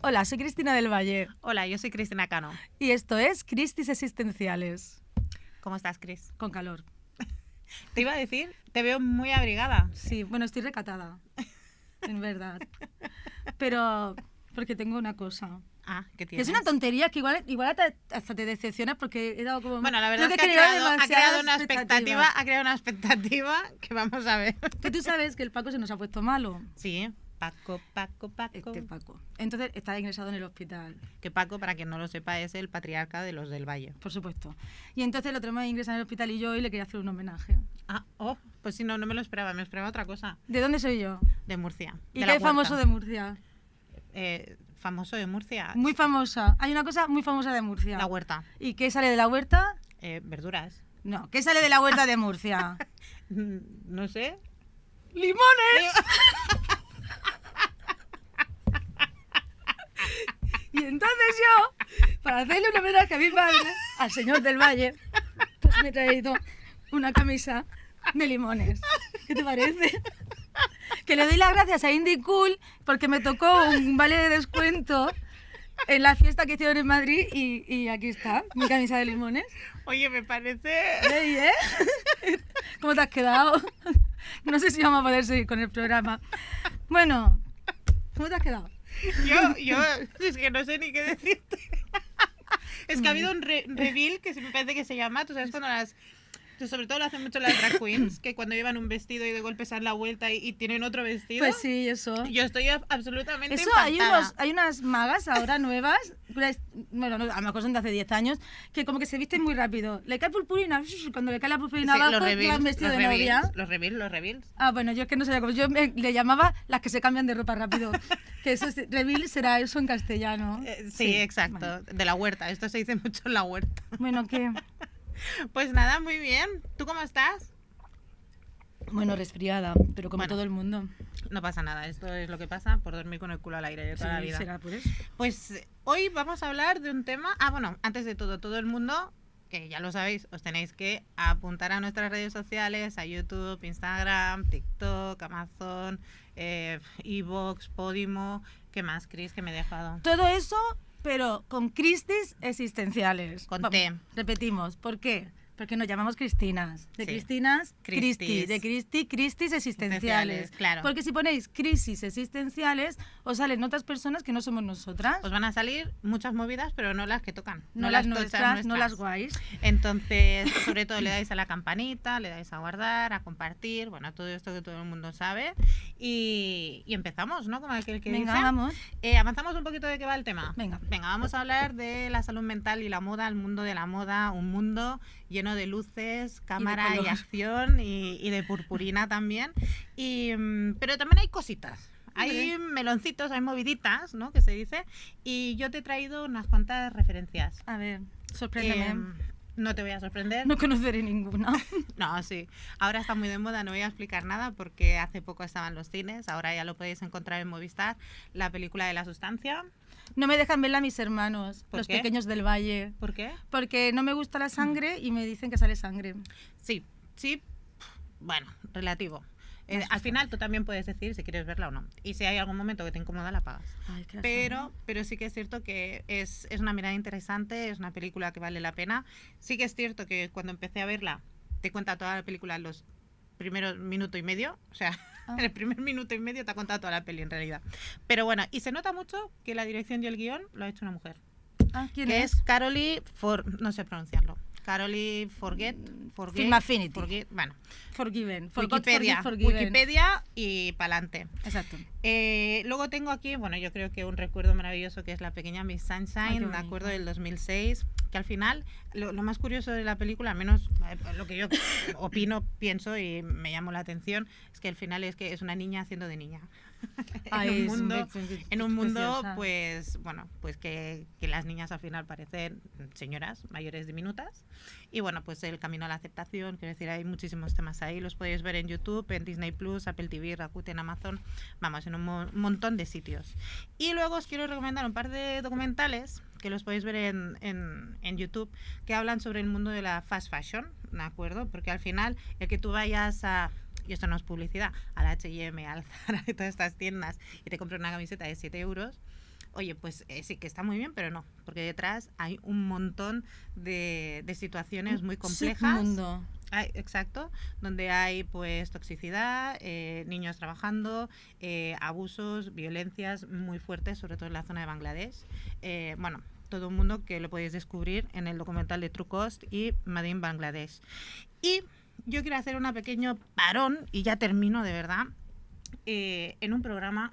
Hola, soy Cristina del Valle. Hola, yo soy Cristina Cano. Y esto es Crisis Existenciales. ¿Cómo estás, Cris? Con calor. Te iba a decir, te veo muy abrigada. Sí, bueno, estoy recatada, en verdad. Pero porque tengo una cosa. Ah, ¿qué Que tienes? es una tontería que igual hasta te decepcionas porque he dado como... Bueno, la verdad creo es que ha creado una demasiadas expectativa que vamos a ver. Que tú sabes que el Paco se nos ha puesto malo. Sí, Paco. Este Paco. Entonces está ingresado en el hospital. Que Paco, para quien no lo sepa, es el patriarca de los del Valle. Por supuesto. Y entonces lo tenemos ingresado en el hospital y yo hoy le quería hacer un homenaje. Pues sí, no me lo esperaba, me esperaba otra cosa. ¿De dónde soy yo? De Murcia. ¿Y de qué la es famoso Huerta. de Murcia? Famoso de Murcia. Muy famosa. Hay una cosa muy famosa de Murcia. La Huerta. ¿Y qué sale de la huerta? Verduras. No, ¿qué sale de la huerta de Murcia? No sé. ¡Limones! Y entonces yo, para hacerle un homenaje a mi padre, al señor del Valle, pues me he traído una camisa de limones. ¿Qué te parece? Que le doy las gracias a Indie Cool porque me tocó un vale de descuento en la fiesta que hicieron en Madrid y aquí está, mi camisa de limones. Oye, me parece... Ey, ¿eh? ¿Cómo te has quedado? No sé si vamos a poder seguir con el programa. Bueno, ¿cómo te has quedado? Yo es que no sé ni qué decirte. Es que ha habido un reveal que me parece que se llama, tú sabes cuando sobre todo lo hacen mucho las drag queens, que cuando llevan un vestido y de golpe se dan la vuelta y tienen otro vestido. Pues sí, eso. Yo estoy absolutamente Eso encantada. hay unas magas ahora nuevas, bueno, a lo mejor son de hace 10 años, que como que se visten muy rápido. Le cae purpurina, cuando le cae la purpurina Sí, abajo, llevan vestido de novia. Los reveals. Ah, bueno, yo es que no sabía cómo. Yo le llamaba las que se cambian de ropa rápido. Que eso reveal será eso en castellano. Sí, exacto. Bueno. De la huerta. Esto se dice mucho en la huerta. Bueno, ¿qué? Pues nada, muy bien. ¿Tú cómo estás? Bueno, resfriada, pero como Bueno. todo el mundo. No pasa nada. Esto es lo que pasa por dormir con el culo al aire de toda la vida. será por eso. Pues hoy vamos a hablar de un tema... bueno, antes de todo el mundo, que ya lo sabéis, os tenéis que apuntar a nuestras redes sociales, a YouTube, Instagram, TikTok, Amazon, iVoox, Podimo... ¿Qué más, Cris, que me he dejado? Todo eso, pero con crisis existenciales. Con Vamos, T. Repetimos, ¿por qué? Porque nos llamamos Cristinas. De Sí. Cristinas, Cristi. Cristis. De Cristi, cristis existenciales. Claro. Porque si ponéis crisis existenciales, os salen otras personas que no somos nosotras. Os van a salir muchas movidas, pero no las que tocan. No las tochas nuestras, no las guays. Entonces, sobre todo le dais a la campanita, le dais a guardar, a compartir, bueno, todo esto que todo el mundo sabe. Y empezamos, ¿no? Como aquel que Venga, dice. vamos. Avanzamos un poquito de qué va el tema. Venga. Vamos a hablar de la salud mental y la moda, el mundo de la moda, un mundo lleno de luces, cámara y color. acción y de purpurina también. Pero también hay cositas. Hay Vale. meloncitos, hay moviditas, ¿no? Que se dice. Y yo te he traído unas cuantas referencias. A ver, sorpréndeme. No te voy a sorprender. No conoceré ninguna. No, sí. Ahora está muy de moda, no voy a explicar nada porque hace poco estaban los cines, ahora ya lo podéis encontrar en Movistar, la película de La Sustancia. No me dejan verla mis hermanos, ¿Por los qué? pequeños del Valle. ¿Por qué? Porque no me gusta la sangre y me dicen que sale sangre. Sí, bueno, relativo. Al final tú también puedes decir si quieres verla o no. Y si hay algún momento que te incomoda, la pagas. Ay, que la Pero sí que es cierto que es una mirada interesante, es una película que vale la pena. Sí que es cierto que cuando empecé a verla, te cuenta toda la película en los primeros minuto y medio. O sea, en el primer minuto y medio te ha contado toda la peli en realidad. Pero bueno, y se nota mucho que la dirección y el guión lo ha hecho una mujer. ¿Quién Que es? es Carolee no sé pronunciarlo. Carolee Forget, Film Affinity. bueno, Forgiven. Wikipedia y pa'lante. Exacto. Luego tengo aquí, bueno, yo creo que un recuerdo maravilloso que es la pequeña Miss Ay, Sunshine, qué de acuerdo, bonito. del 2006, que al final, lo más curioso de la película, al menos lo que yo opino, pienso y me llamó la atención, es que al final es que es una niña haciendo de niña. Ay, En un mundo, preciosa. pues, bueno, pues que las niñas al final parecen señoras mayores diminutas. Y bueno, pues el camino a la aceptación, quiero decir, hay muchísimos temas ahí, los podéis ver en YouTube, en Disney Plus, Apple TV, Rakuten, Amazon, vamos, en un montón de sitios. Y luego os quiero recomendar un par de documentales que los podéis ver en YouTube, que hablan sobre el mundo de la fast fashion, ¿de acuerdo? Porque al final, el que tú vayas a... y esto no es publicidad, al H&M, al Zara y todas estas tiendas y te compras una camiseta de 7 euros oye, pues sí que está muy bien, pero no, porque detrás hay un montón de situaciones muy complejas. Submundo. Exacto, donde hay pues toxicidad, niños trabajando, abusos, violencias muy fuertes, sobre todo en la zona de Bangladesh. Bueno, todo un mundo que lo podéis descubrir en el documental de True Cost y Made in Bangladesh. Y yo quiero hacer un pequeño parón, y ya termino de verdad, en un programa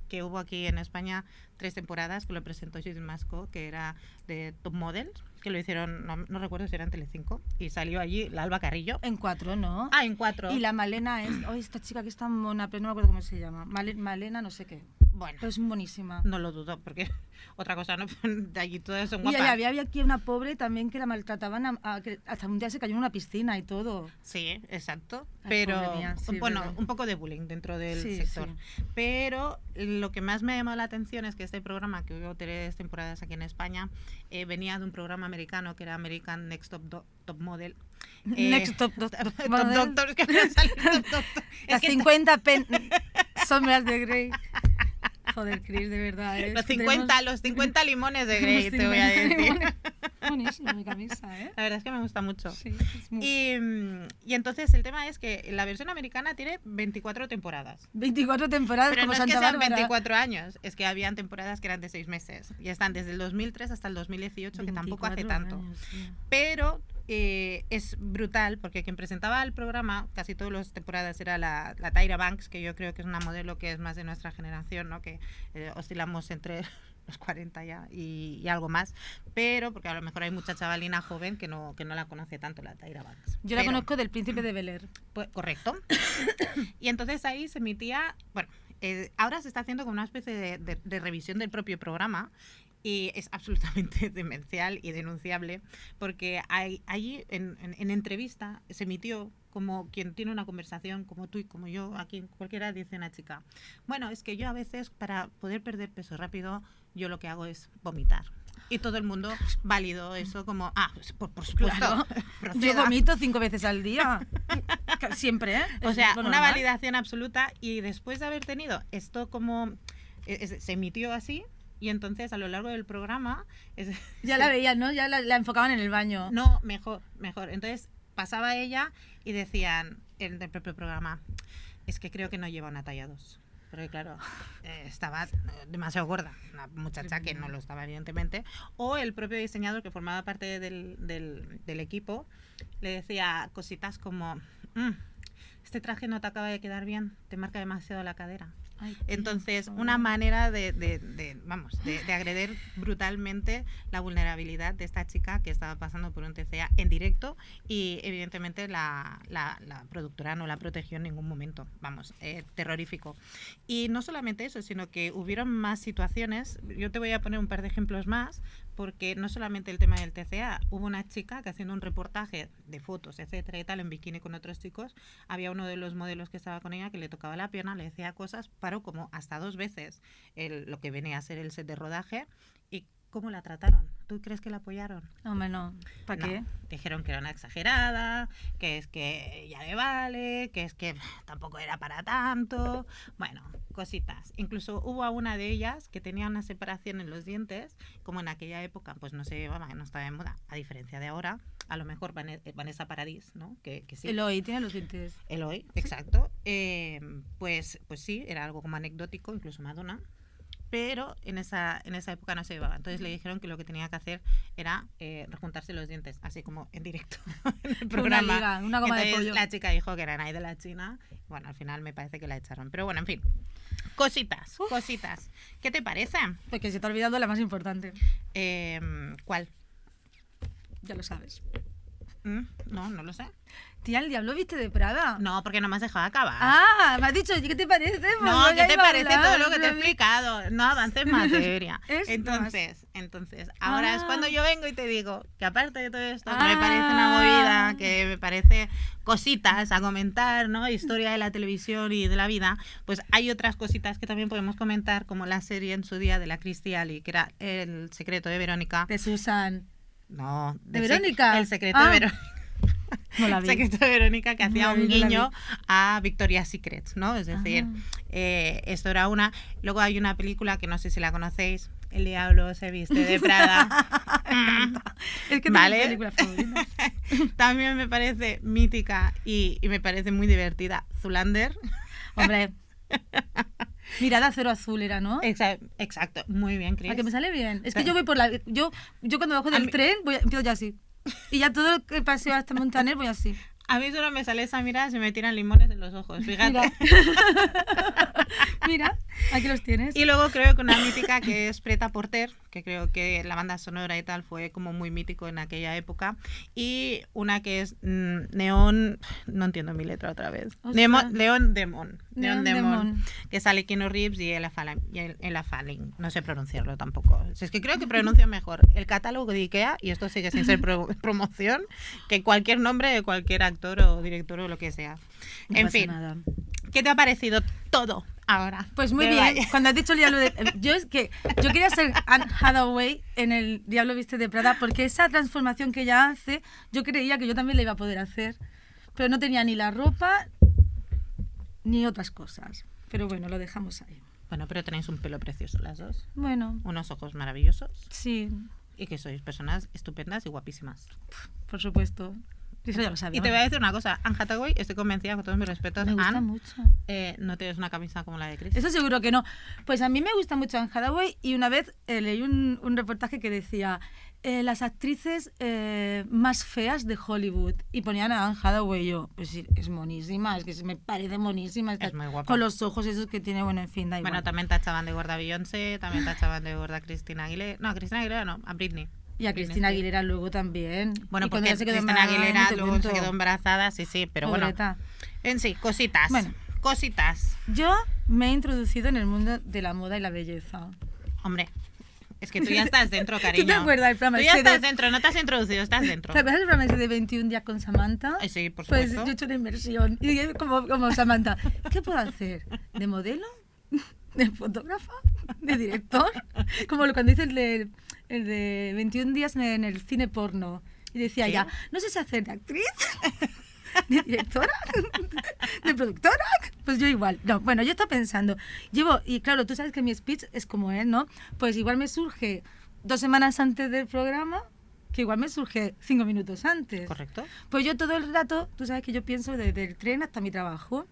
que hubo aquí en España 3 temporadas, que lo presentó Judith Masco, que era de Top Model, que lo hicieron, no recuerdo si era en Telecinco, y salió allí la Alba Carrillo. En 4, ¿no? Ah, en 4. Y la Malena es... Oh, esta chica que es tan mona, pero no me acuerdo cómo se llama. Malena no sé qué. Bueno, Pero es buenísima. no lo dudo, porque otra cosa no, de allí todas son Y guapas. había aquí una pobre también que la maltrataban, que hasta un día se cayó en una piscina y todo. Sí, exacto. Ay, Pero, pobre mía, sí, bueno, verdad. un poco de bullying dentro del Sí, sector. sí. Pero lo que más me ha llamado la atención es que este programa, que hubo 3 temporadas aquí en España, venía de un programa americano que era American Next Top Model. Next Top Top Model. Doctor, es que me ha salido Top Doctor. Las 50 sombras de Grey. Joder, Chris, de verdad. Los 50 limones de Grey, te voy a decir. Buenísima mi camisa, ¿eh? La verdad es que me gusta mucho. Sí, es muy... Y entonces el tema es que la versión americana tiene 24 temporadas. 24 temporadas Pero como no es que Santa sean Bárbara. 24 años, es que habían temporadas que eran de 6 meses. Y están desde el 2003 hasta el 2018, que tampoco hace 24 tanto. años, sí. Pero es brutal, porque quien presentaba el programa, casi todas las temporadas, era la Tyra Banks, que yo creo que es una modelo que es más de nuestra generación, ¿no? Que oscilamos entre los 40 ya y algo más, pero porque a lo mejor hay mucha chavalina joven que no la conoce tanto, la Tyra Banks. Yo la conozco del Príncipe de Bel-Air. Pues, correcto. Y entonces ahí se emitía, bueno, ahora se está haciendo como una especie de revisión del propio programa, y es absolutamente demencial y denunciable, porque allí en entrevista se emitió como quien tiene una conversación, como tú y como yo, aquí cualquiera dice una chica, bueno, es que yo a veces para poder perder peso rápido, yo lo que hago es vomitar. Y todo el mundo validó eso como, pues, por supuesto, Claro. proceda. Yo vomito 5 veces al día. Siempre, ¿eh? O sea, lo una normal. validación absoluta, y después de haber tenido esto como, se emitió así, y entonces a lo largo del programa... Ya la veían, ¿no? Ya la enfocaban en el baño. No, mejor. Entonces pasaba ella y decían en el propio programa, es que creo que no lleva una talla 2. Porque claro, estaba demasiado gorda, una muchacha que no lo estaba evidentemente. O el propio diseñador, que formaba parte del equipo, le decía cositas como, este traje no te acaba de quedar bien, te marca demasiado la cadera. Ay, Entonces, una manera de agredir brutalmente la vulnerabilidad de esta chica que estaba pasando por un TCA en directo, y evidentemente la productora no la protegió en ningún momento. Vamos, terrorífico. Y no solamente eso, sino que hubieron más situaciones. Yo te voy a poner un par de ejemplos más, porque no solamente el tema del TCA, hubo una chica que, haciendo un reportaje de fotos, etcétera y tal, en bikini con otros chicos, había uno de los modelos que estaba con ella que le tocaba la pierna, le decía cosas, paró como hasta 2 veces lo que venía a ser el set de rodaje. ¿Y cómo la trataron? ¿Tú crees que la apoyaron? Hombre, no. ¿Para qué? Dijeron que era una exagerada, que es que ya le vale, que es que tampoco era para tanto. Bueno, cositas. Incluso hubo a una de ellas que tenía una separación en los dientes, como en aquella época pues no se llevaba, no estaba de moda, a diferencia de ahora. A lo mejor Vanessa Paradis, ¿no? Que sí. Eloy tiene los dientes. Eloy, exacto. Pues sí, era algo como anecdótico, incluso Madonna. Pero en esa época no se llevaba. Entonces le dijeron que lo que tenía que hacer era rejuntarse los dientes, así como en directo en el programa. Una liga, una goma de pollo. La chica dijo que era nadie de la China. Bueno, al final me parece que la echaron. Pero bueno, en fin. Cositas. ¿Qué te parece? Porque se te ha olvidado la más importante. ¿Cuál? Ya lo sabes. No lo sé. Tía, ¿el diablo viste de Prada? No, porque no me has dejado acabar. Me has dicho, ¿qué te parece? No, ¿qué ya te iba a parece hablar, todo lo que te he pero- explicado? No avances en materia. Es Entonces, ahora es cuando yo vengo y te digo que aparte de todo esto, que me Ah. parece una movida, que me parece cositas a comentar, ¿no? Historia de la televisión y de la vida, pues hay otras cositas que también podemos comentar, como la serie en su día de la Christy Alley, que era El secreto de Verónica. De Susan. No, ¿De Verónica? El secreto de Verónica. No la vi. Secreto de Verónica, que No hacía la vi, un no la guiño a Victoria's Secret, ¿no? Es decir, esto era una... Luego hay una película que no sé si la conocéis, El diablo se viste de Prada. Es que Vale. tengo películas favoritas. También me parece mítica y me parece muy divertida. Zoolander. Hombre, Mirada Cero Azul era, ¿no? Exacto, muy bien, Chris. A que me sale bien. Es que yo voy por la... Yo cuando bajo A del mí- tren empiezo ya así. Y ya todo el paseo hasta Montaner voy así. A mí solo me sale esa mirada, se me tiran limones en los ojos, fíjate. Mira. Mira, aquí los tienes. Y luego creo que una mítica que es Preta Porter, que creo que la banda sonora y tal fue como muy mítico en aquella época. Y una que es Neón, no entiendo mi letra otra vez. Ostras. León Demon. Neon Neon Demon. Demon. Que sale Keanu Reeves y Ella Fanning. No sé pronunciarlo tampoco. Si es que creo que pronuncio mejor el catálogo de Ikea, y esto sigue sin ser promoción, que cualquier nombre de cualquier actor o director o lo que sea. No En pasa fin, nada. ¿qué te ha parecido todo ahora? Pues muy De bien, Valle? cuando has dicho el diablo de... Yo quería ser Anne Hathaway en el Diablo Viste de Prada, porque esa transformación que ella hace, yo creía que yo también la iba a poder hacer, pero no tenía ni la ropa ni otras cosas. Pero bueno, lo dejamos ahí. Bueno, pero tenéis un pelo precioso las dos, Bueno, unos ojos maravillosos sí, y que sois personas estupendas y guapísimas. por supuesto. Eso ya lo sabía. Y te voy a decir una cosa, Anne Hathaway, estoy convencida, con todos mis respetos, Me gusta Anne, mucho. no tienes una camisa como la de Chris. Eso seguro que no. Pues a mí me gusta mucho Anne Hathaway y una vez leí un reportaje que decía las actrices más feas de Hollywood y ponían a Anne Hathaway y yo, pues sí, es monísima, es que me parece monísima. Es muy guapa. Con los ojos esos que tiene, bueno, en fin, da igual. Bueno, también tachaban de gorda Beyoncé, también tachaban de gorda Cristina Aguilera. No, a Cristina Aguilera no, a Britney. Y a Cristina Spears. Aguilera luego también. Bueno, Y cuando porque ya se quedó Cristina embarazada, Aguilera ni te luego cuento. se quedó embarazada, sí, pero Pobreta. bueno. En sí, cositas. Bueno. Cositas. Yo me he introducido en el mundo de la moda y la belleza. Hombre, es que tú ya estás dentro, cariño. ¿Tú te acuerdas del programa Tú ya ese estás de- dentro, no te has introducido, estás dentro. ¿Te acuerdas del programa ese de 21 días con Samantha? Sí, por Pues supuesto. yo he hecho una inversión. Y yo como Samantha, ¿qué puedo hacer? ¿De modelo? ¿De fotógrafa? ¿De director? Como cuando dice el de 21 días en el cine porno. Y decía ¿Sí? ya, no sé si hacer de actriz, de directora, de productora. Pues yo igual. No, bueno, yo estaba pensando. Y claro, tú sabes que mi speech es como es, ¿no? Pues igual me surge 2 semanas antes del programa, que igual me surge 5 minutos antes. Correcto. Pues yo todo el rato, tú sabes que yo pienso desde el tren hasta mi trabajo,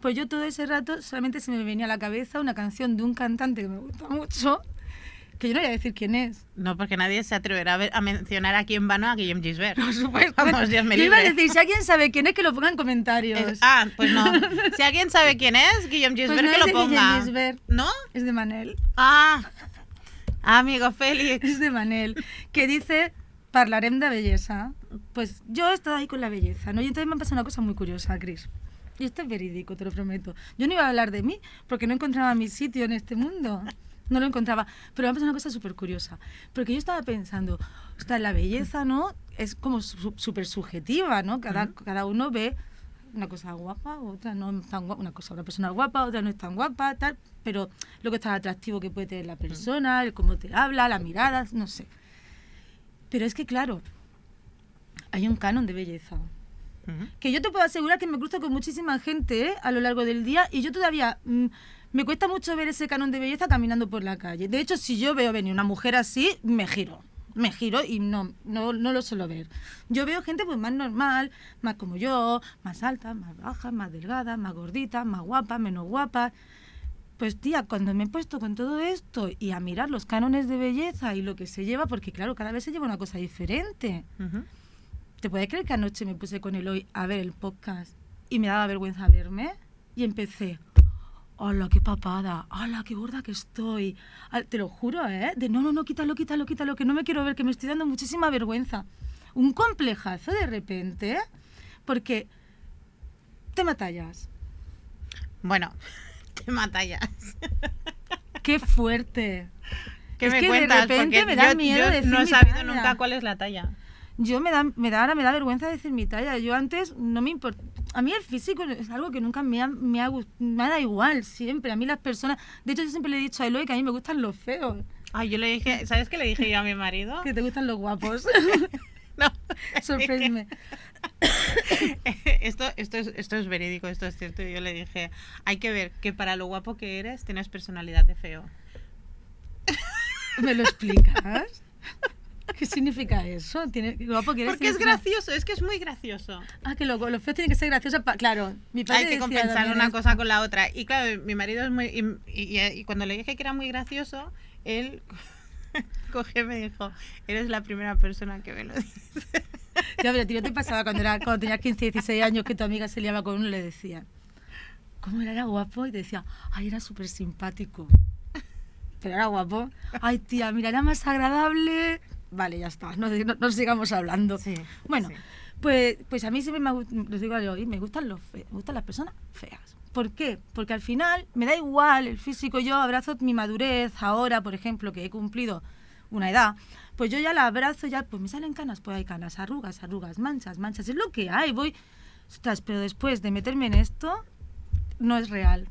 pues yo todo ese rato solamente se me venía a la cabeza una canción de un cantante que me gusta mucho, que yo no voy a decir quién es. No, porque nadie se atreverá a mencionar aquí en vano a Guillem Gisbert. Por supuesto. Vamos, Dios me Yo iba a libre. decir, si alguien sabe quién es, que lo ponga en comentarios. Pues no. Si alguien sabe quién es, Guillem Gisbert, no que es lo de Guillem ponga. Gisbert. ¿No? Es de Manel. Amigo Félix. Es de Manel. Que dice, parlarem de belleza. Pues yo he estado ahí con la belleza, ¿no? Y entonces me ha pasado una cosa muy curiosa, Cris. Y esto es verídico, te lo prometo. Yo no iba a hablar de mí, porque no encontraba mi sitio en este mundo. No lo encontraba. Pero me ha pasado una cosa súper curiosa. Porque yo estaba pensando, ostras, la belleza, ¿no? Es como súper subjetiva, ¿no? Cada uno ve una cosa guapa, otra no tan guapa. Una persona guapa, otra no es tan guapa, tal. Pero lo que está atractivo que puede tener la persona, el cómo te habla, la mirada, no sé. Pero es que, claro, hay un canon de belleza. Que yo te puedo asegurar que me cruzo con muchísima gente a lo largo del día y yo todavía me cuesta mucho ver ese canon de belleza caminando por la calle. De hecho, si yo veo venir una mujer así, me giro y no lo suelo ver. Yo veo gente pues más normal, más como yo, más alta, más baja, más delgada, más gordita, más guapa, menos guapa. Pues tía, cuando me he puesto con todo esto y a mirar los cánones de belleza y lo que se lleva, porque claro, cada vez se lleva una cosa diferente. ¿Te puedes creer que anoche me puse con Eloy a ver el podcast y me daba vergüenza verme? Y empecé, ¡hola, qué papada! ¡Hola, qué gorda que estoy! Te lo juro, ¿eh? De no, quítalo, que no me quiero ver, que me estoy dando muchísima vergüenza. Un complejazo de repente, porque tema tallas. Bueno, tema tallas. ¡Qué fuerte! ¿Qué Es me que de cuentas? repente Porque me da miedo yo decir no he mi sabido talla. nunca cuál es la talla. Yo ahora me da vergüenza decir mi talla. Yo antes no me importa. A mí el físico es algo que nunca me da igual, siempre. A mí las personas... De hecho, yo siempre le he dicho a Eloy que a mí me gustan los feos. Ay, yo le dije, ¿sabes qué le dije yo a mi marido? Que te gustan los guapos. No. Sorpréndeme. Esto es verídico, esto es cierto. Yo le dije, hay que ver que para lo guapo que eres, tienes personalidad de feo. ¿Me lo explicas? ¿Qué significa eso? Guapo, Porque es gracioso, es que es muy gracioso. Ah, que los feos tienen que ser graciosos. Claro, mi padre Hay que decía compensar también una esto. cosa con la otra. Y claro, mi marido es muy... Y cuando le dije que era muy gracioso, él cogió y me dijo, eres la primera persona que me lo dice. Ya, pero a ti no te pasaba cuando tenías 15, 16 años que tu amiga se liaba con uno y le decía, ¿cómo era guapo? Y te decía, ay, era súper simpático. Pero era guapo. Ay, tía, mira, era más agradable. Vale, ya está, no sigamos hablando. Sí, Bueno, sí. pues a mí siempre les digo hoy, me gustan me gustan las personas feas. ¿Por qué? Porque al final me da igual el físico. Yo abrazo mi madurez ahora, por ejemplo, que he cumplido una edad, pues yo ya la abrazo, ya pues me salen canas, pues hay canas, arrugas, manchas, es lo que hay, ostras, pero después de meterme en esto, no es real.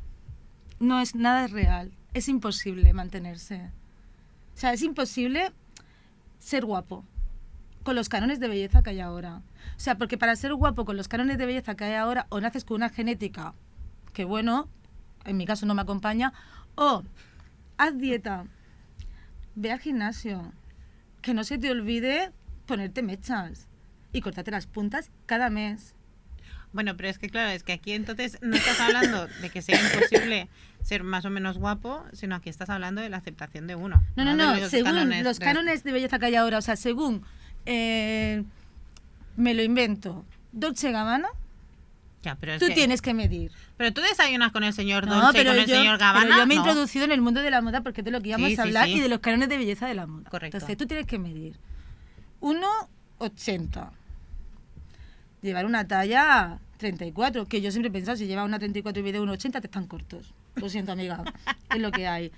Nada es real. Es imposible mantenerse. O sea, es imposible ser guapo con los cánones de belleza que hay ahora. O sea, porque para ser guapo con los cánones de belleza que hay ahora, o naces con una genética que, bueno, en mi caso no me acompaña, o haz dieta, ve al gimnasio, que no se te olvide ponerte mechas y cortarte las puntas cada mes. Bueno, pero es que claro, es que aquí entonces no estás hablando de que sea imposible ser más o menos guapo, sino aquí estás hablando de la aceptación de uno. No, de los según los cánones de belleza que hay ahora, o sea, según me lo invento, Dolce & Gabbana, Ya, pero es tú que- tienes que medir. Pero tú desayunas con el señor Dolce y con el señor Gabbana. pero yo me he no. introducido en el mundo de la moda porque es de lo que íbamos Sí, a sí, hablar sí. y de los cánones de belleza de la moda. Correcto. Entonces tú tienes que medir 1,80. Llevar una talla 34, que yo siempre he pensado, si llevas una 34 y mide 1,80 te están cortos. Lo siento, amiga, es lo que hay.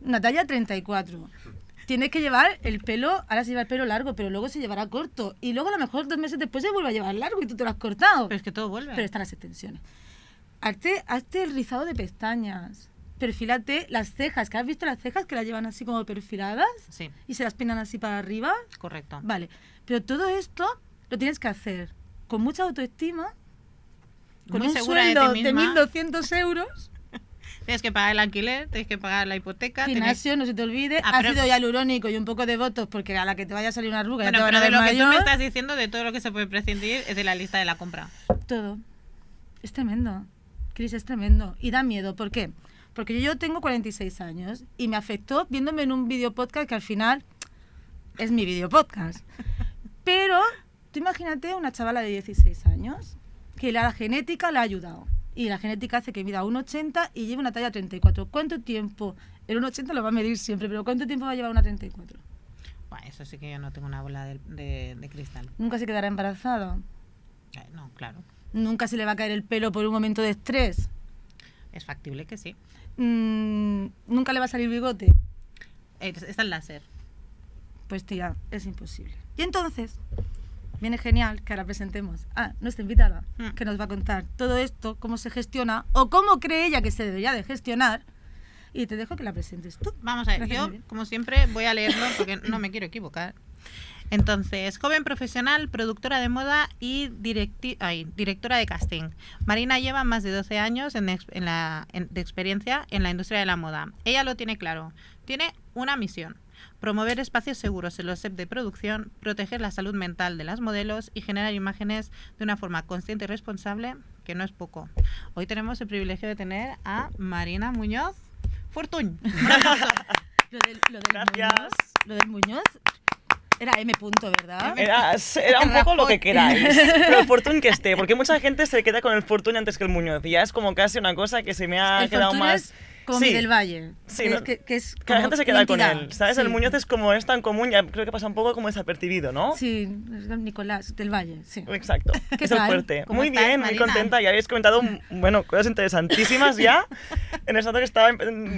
Una talla 34. Tienes que llevar el pelo, ahora se lleva el pelo largo, pero luego se llevará corto. Y luego a lo mejor 2 meses después se vuelve a llevar largo y tú te lo has cortado. Pero es que todo vuelve. Pero están las extensiones. Hazte el rizado de pestañas. Perfílate las cejas, que has visto las cejas que las llevan así como perfiladas Sí, y se las peinan así para arriba. correcto. Vale, pero todo esto lo tienes que hacer con mucha autoestima, con Muy un segura de sueldo ti de misma. 1.200 euros, Tienes que pagar el alquiler, tienes que pagar la hipoteca. tienes- gimnasio, no se te olvide, Ah, pero- ácido hialurónico y un poco de botox, porque a la que te vaya a salir una arruga Bueno, ya te van pero a de ver lo que tú me mayor. estás diciendo, de todo lo que se puede prescindir, es de la lista de la compra. Todo. Es tremendo. Cris, es tremendo. Y da miedo. ¿Por qué? Porque yo tengo 46 años y me afectó viéndome en un video podcast que al final es mi video podcast. Pero tú imagínate una chavala de 16 años que la genética la ha ayudado. Y la genética hace que mida 1,80 y lleve una talla 34. ¿Cuánto tiempo? El 1,80 lo va a medir siempre, pero ¿cuánto tiempo va a llevar una 34? Bueno, eso sí que yo no tengo una bola de cristal. Nunca se quedará embarazada. No, claro. Nunca se le va a caer el pelo por un momento de estrés. Es factible que sí. Nunca le va a salir bigote. Está el láser. Pues tía, es imposible. Y entonces, viene genial que ahora presentemos a nuestra invitada, que nos va a contar todo esto, cómo se gestiona o cómo cree ella que se debería de gestionar. Y te dejo que la presentes tú. Vamos a ver, Gracias, yo, muy bien. como siempre, voy a leerlo porque no me quiero equivocar. Entonces, joven profesional, productora de moda y directora de casting. Marina lleva más de 12 años de experiencia en la industria de la moda. Ella lo tiene claro. Tiene una misión: promover espacios seguros en los sets de producción, proteger la salud mental de las modelos y generar imágenes de una forma consciente y responsable, que no es poco. Hoy tenemos el privilegio de tener a Marina Muñoz Fortuny. Un aplauso. Lo del Gracias. Muñoz, lo del Muñoz era M. punto, ¿verdad? Era un poco lo que queráis, pero el Fortuny que esté, porque mucha gente se queda con el Fortuny antes que el Muñoz, y ya es como casi una cosa que se me ha El quedado Fortuny más... es como Sí. Miguel Valle. Sí, que, ¿no? es, que es Que la gente como se queda con identidad. él, ¿sabes? Sí. El Muñoz es como es tan común, ya creo que pasa un poco como desapercibido, ¿no? Sí, es don Nicolás del Valle, sí. Exacto, ¿Qué es el tal? fuerte. ¿Cómo Muy estás, bien, muy Marina? contenta, ya habéis comentado, bueno, cosas interesantísimas ya. En el rato que estaba,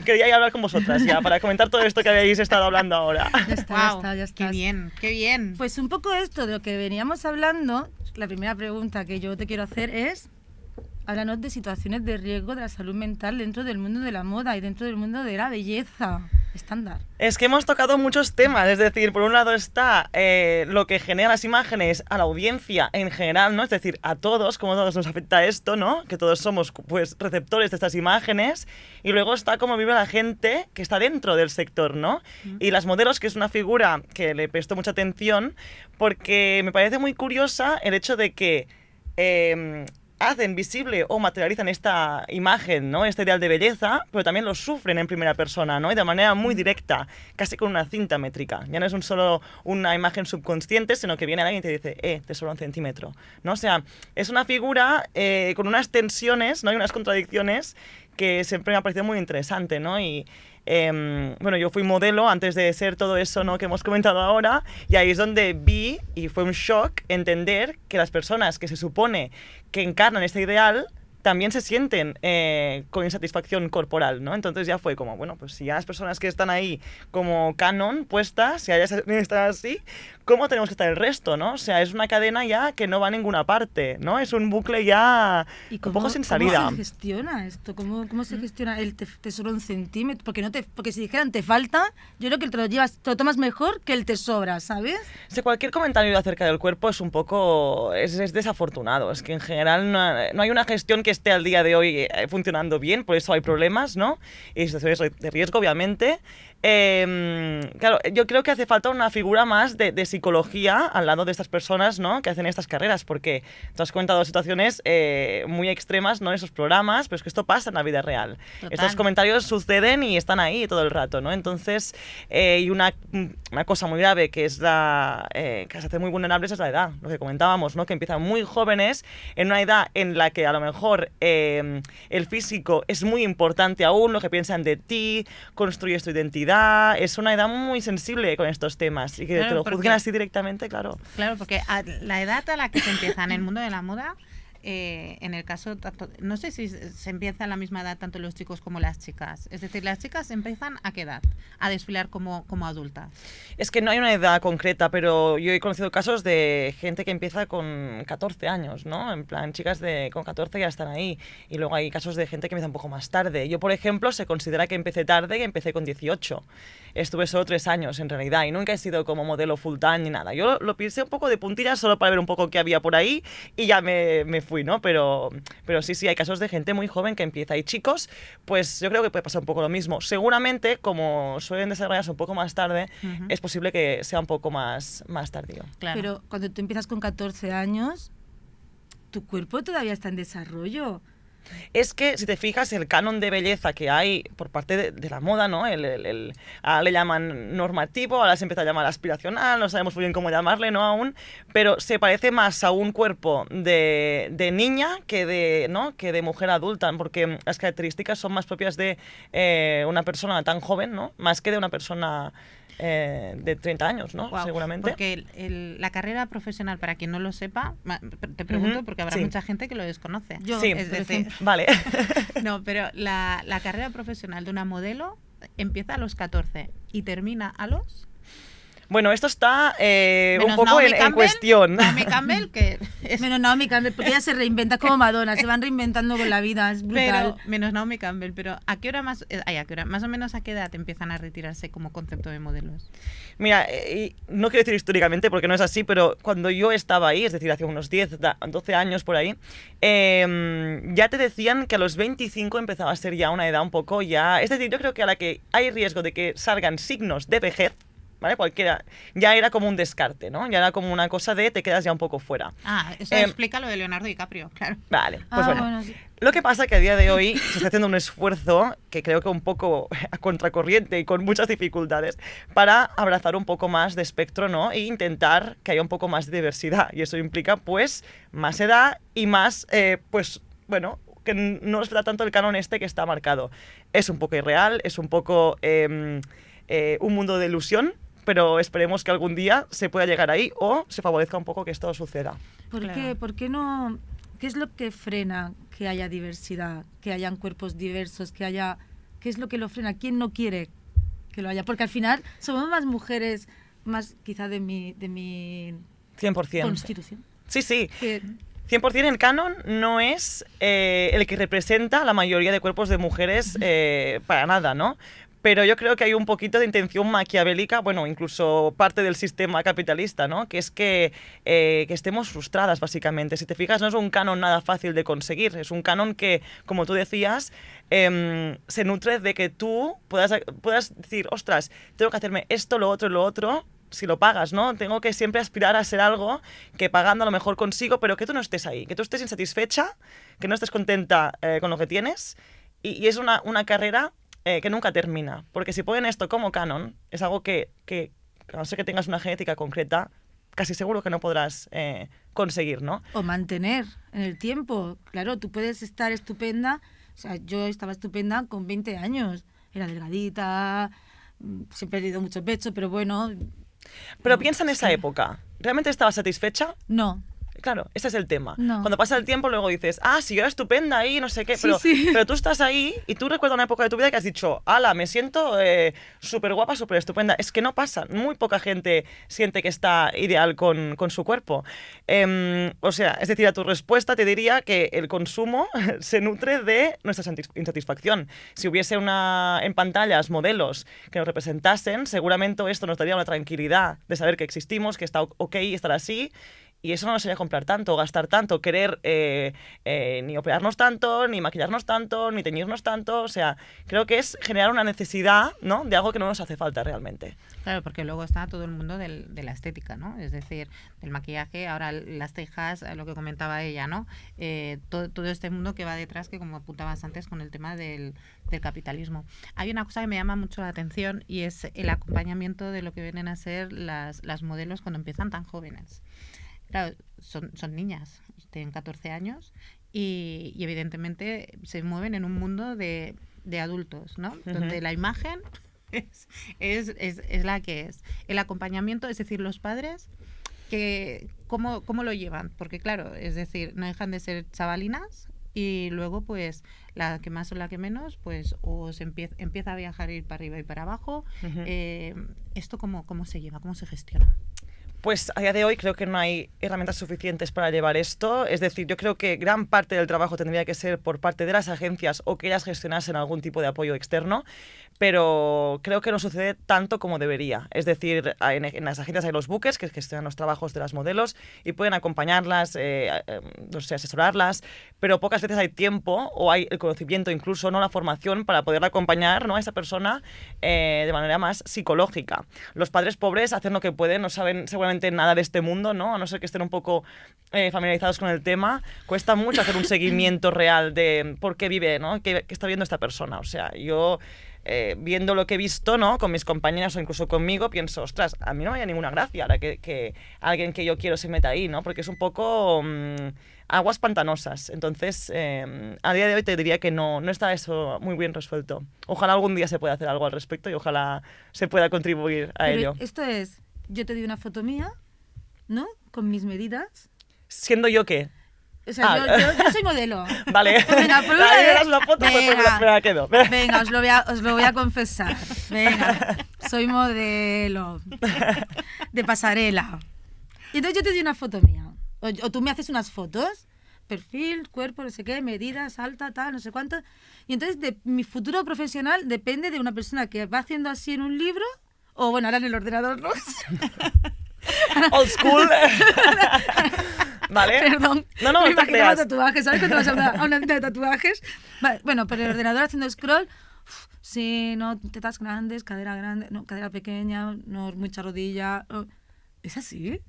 quería hablar con vosotras ya, para comentar todo esto que habéis estado hablando ahora. Ya está, Guau, ya está. Qué bien, qué bien. Pues un poco esto de lo que veníamos hablando, la primera pregunta que yo te quiero hacer es, háblanos de situaciones de riesgo de la salud mental dentro del mundo de la moda y dentro del mundo de la belleza. estándar. Es que hemos tocado muchos temas, es decir, por un lado está lo que genera las imágenes a la audiencia en general, ¿no? Es decir, a todos, cómo a todos nos afecta esto, ¿no? Que todos somos, pues, receptores de estas imágenes, y luego está cómo vive la gente que está dentro del sector, ¿no? Y las modelos, que es una figura que le presto mucha atención, porque me parece muy curiosa el hecho de que hacen visible o materializan esta imagen, ¿no? Este ideal de belleza, pero también lo sufren en primera persona, ¿no? Y de manera muy directa, casi con una cinta métrica. Ya no es solo una imagen subconsciente, sino que viene alguien y te dice, te sobra 1 centímetro, ¿no? O sea, es una figura con unas tensiones, ¿no? Y unas contradicciones que siempre me ha parecido muy interesante, ¿no? Y bueno, yo fui modelo antes de ser todo eso, ¿no? Que hemos comentado ahora, y ahí es donde vi, y fue un shock, entender que las personas que se supone que encarnan este ideal también se sienten con insatisfacción corporal, ¿no? Entonces ya fue como, bueno, pues si ya las personas que están ahí como canon puestas, si ellas están así, ¿cómo tenemos que estar el resto, no? O sea, es una cadena ya que no va a ninguna parte, ¿no? Es un bucle ya un poco sin salida. ¿Cómo se gestiona esto? ¿Cómo se gestiona el tesoro 1 centímetro? Porque si dijeran te falta, yo creo que te lo tomas mejor que el te sobra, ¿sabes? O sea, cualquier comentario acerca del cuerpo es un poco... es desafortunado. Es que en general no hay una gestión que esté al día de hoy funcionando bien, por eso hay problemas, ¿no? Y situaciones de riesgo, obviamente. Claro, yo creo que hace falta una figura más de psicología al lado de estas personas, ¿no? Que hacen estas carreras, porque tú has comentado situaciones muy extremas, ¿no? En esos programas, pero es que esto pasa en la vida real. Total. Estos comentarios suceden y están ahí todo el rato, ¿no? Entonces, y una cosa muy grave que es que se hace muy vulnerables es la edad, lo que comentábamos, ¿no? Que empiezan muy jóvenes, en una edad en la que a lo mejor el físico es muy importante aún, lo que piensan de ti, construyes tu identidad. Es una edad muy sensible con estos temas y que Claro, te lo porque- juzguen así directamente, claro. Claro, porque a la edad a la que se empieza en el mundo de la moda, en el caso, no sé si se empieza a la misma edad tanto los chicos como las chicas. Es decir, las chicas empiezan a qué edad, a desfilar como adultas. Es que no hay una edad concreta, pero yo he conocido casos de gente que empieza con 14 años, ¿no? En plan, chicas con 14 ya están ahí. Y luego hay casos de gente que empieza un poco más tarde. Yo, por ejemplo, se considera que empecé tarde y empecé con 18. Estuve solo 3 años, en realidad, y nunca he sido como modelo full time ni nada. Yo lo pisé un poco de puntillas solo para ver un poco qué había por ahí y ya me fui, ¿no? Pero sí, hay casos de gente muy joven que empieza. Y chicos, pues yo creo que puede pasar un poco lo mismo. Seguramente, como suelen desarrollarse un poco más tarde, es posible que sea un poco más tardío. Claro. Pero cuando tú empiezas con 14 años, tu cuerpo todavía está en desarrollo. Es que, si te fijas, el canon de belleza que hay por parte de la moda, ¿no? Ahora le llaman normativo, ahora se empieza a llamar aspiracional, no sabemos muy bien cómo llamarle, ¿no? Aún, pero se parece más a un cuerpo de niña que de mujer adulta, porque las características son más propias de una persona tan joven, ¿no? Más que de una persona de 30 años, ¿no? Guau, Seguramente. Porque la carrera profesional, para quien no lo sepa, te pregunto porque habrá Sí. mucha gente que lo desconoce. Yo, Sí, es por decir, ejemplo. Vale. no, pero la carrera profesional de una modelo empieza a los 14 y termina a los... Bueno, esto está un Menos poco Naomi en Campbell, cuestión. Naomi Campbell, que es... Menos Naomi Campbell, porque ella se reinventa como Madonna, se van reinventando con la vida, es brutal. Pero, menos Naomi Campbell, pero ¿a qué hora más o menos a qué edad empiezan a retirarse como concepto de modelos? Mira, y no quiero decir históricamente porque no es así, pero cuando yo estaba ahí, es decir, hace unos 12 años por ahí, ya te decían que a los 25 empezaba a ser ya una edad un poco ya... Es decir, yo creo que a la que hay riesgo de que salgan signos de vejez, ¿vale? Cualquiera, ya era como un descarte, ¿no? Ya era como una cosa de te quedas ya un poco fuera. Ah, eso explica lo de Leonardo DiCaprio, claro. Vale, pues bueno. Sí. Lo que pasa que a día de hoy se está haciendo un esfuerzo, que creo que un poco a contracorriente y con muchas dificultades, para abrazar un poco más de espectro, ¿no? E intentar que haya un poco más de diversidad. Y eso implica, pues, más edad y más, pues, bueno, que no respeta tanto el canon este que está marcado. Es un poco irreal, es un poco un mundo de ilusión, pero esperemos que algún día se pueda llegar ahí o se favorezca un poco que esto suceda. ¿Por qué no? ¿Qué es lo que frena que haya diversidad, que hayan cuerpos diversos, ¿qué es lo que lo frena? ¿Quién no quiere que lo haya? Porque al final somos más mujeres, más quizá de mi 100%. constitución. Sí, sí. Que 100% el canon no es el que representa la mayoría de cuerpos de mujeres para nada, ¿no? Pero yo creo que hay un poquito de intención maquiavélica, bueno, incluso parte del sistema capitalista, ¿no? Que es que estemos frustradas, básicamente. Si te fijas, no es un canon nada fácil de conseguir. Es un canon que, como tú decías, se nutre de que tú puedas decir, ostras, tengo que hacerme esto, lo otro y lo otro, si lo pagas, ¿no? Tengo que siempre aspirar a ser algo que pagando a lo mejor consigo, pero que tú no estés ahí, que tú estés insatisfecha, que no estés contenta con lo que tienes. Y es una carrera que nunca termina. Porque si ponen esto como canon, es algo que a no ser que tengas una genética concreta, casi seguro que no podrás conseguir, ¿no? O mantener en el tiempo. Claro, tú puedes estar estupenda. O sea, yo estaba estupenda con 20 años. Era delgadita, siempre he tenido mucho pecho, pero bueno... Pero piensa en esa época. ¿Realmente estabas satisfecha? No. Claro, ese es el tema. No. Cuando pasa el tiempo luego dices, sí, yo era estupenda ahí, no sé qué, Sí, sí. pero tú estás ahí y tú recuerdas una época de tu vida que has dicho, ala, me siento súper guapa, súper estupenda. Es que no pasa, muy poca gente siente que está ideal con su cuerpo. O sea, es decir, a tu respuesta te diría que el consumo se nutre de nuestra insatisfacción. Si hubiese en pantallas modelos que nos representasen, seguramente esto nos daría una tranquilidad de saber que existimos, que está ok estar así. Y eso no nos haría comprar tanto, gastar tanto, querer ni operarnos tanto, ni maquillarnos tanto, ni teñirnos tanto. O sea, creo que es generar una necesidad, ¿no?, de algo que no nos hace falta realmente. Claro, porque luego está todo el mundo de la estética, ¿no? Es decir, del maquillaje, ahora las cejas, lo que comentaba ella, ¿no? Todo este mundo que va detrás, que como apuntabas antes con el tema del capitalismo. Hay una cosa que me llama mucho la atención y es el acompañamiento de lo que vienen a ser las modelos cuando empiezan tan jóvenes. Claro, son niñas, tienen 14 años y evidentemente se mueven en un mundo de adultos, ¿no? Uh-huh. Donde la imagen es la que es. El acompañamiento, es decir, los padres, ¿cómo lo llevan? Porque claro, es decir, no dejan de ser chavalinas y luego pues la que más o la que menos, pues o se empieza a viajar, ir para arriba y para abajo. Uh-huh. ¿Esto cómo se lleva? ¿Cómo se gestiona? Pues a día de hoy creo que no hay herramientas suficientes para llevar esto. Es decir, yo creo que gran parte del trabajo tendría que ser por parte de las agencias o que ellas gestionasen algún tipo de apoyo externo, pero creo que no sucede tanto como debería. Es decir, en las agencias hay los bookers que gestionan los trabajos de las modelos y pueden acompañarlas, no sé, asesorarlas, pero pocas veces hay tiempo o hay el conocimiento, incluso no la formación, para poder acompañar, ¿no?, a esa persona de manera más psicológica. Los padres pobres hacen lo que pueden, no saben seguramente nada de este mundo, ¿no? A no ser que estén un poco familiarizados con el tema, cuesta mucho hacer un seguimiento real de por qué vive, ¿no?, qué está viendo esta persona. O sea, yo viendo lo que he visto, ¿no?, con mis compañeras o incluso conmigo, pienso, ostras, a mí no me haría ninguna gracia ahora que alguien que yo quiero se meta ahí, ¿no? Porque es un poco aguas pantanosas. Entonces, a día de hoy te diría que no está eso muy bien resuelto. Ojalá algún día se pueda hacer algo al respecto y ojalá se pueda contribuir a ello. Esto es, yo te doy una foto mía, ¿no?, con mis medidas. ¿Siendo yo qué? O sea, yo soy modelo. Vale. Pues venga, por una Ahí vez. verás la foto, pues me la quedo. Venga, os lo voy a confesar. Venga, soy modelo de pasarela. Y entonces yo te doy una foto mía. O tú me haces unas fotos, perfil, cuerpo, no sé qué, medidas, alta, tal, no sé cuánto. Y entonces mi futuro profesional depende de una persona que va haciendo así en un libro, o bueno, ahora en el ordenador, ¿no? Old school. ¿Vale? Perdón. No te creas. Tatuajes, ¿sabes cuando vas a una tienda de tatuajes? Vale, bueno, pero el ordenador haciendo scroll, sí, no, tetas grandes, cadera grande, no, cadera pequeña, no, mucha rodilla. ¿Es así?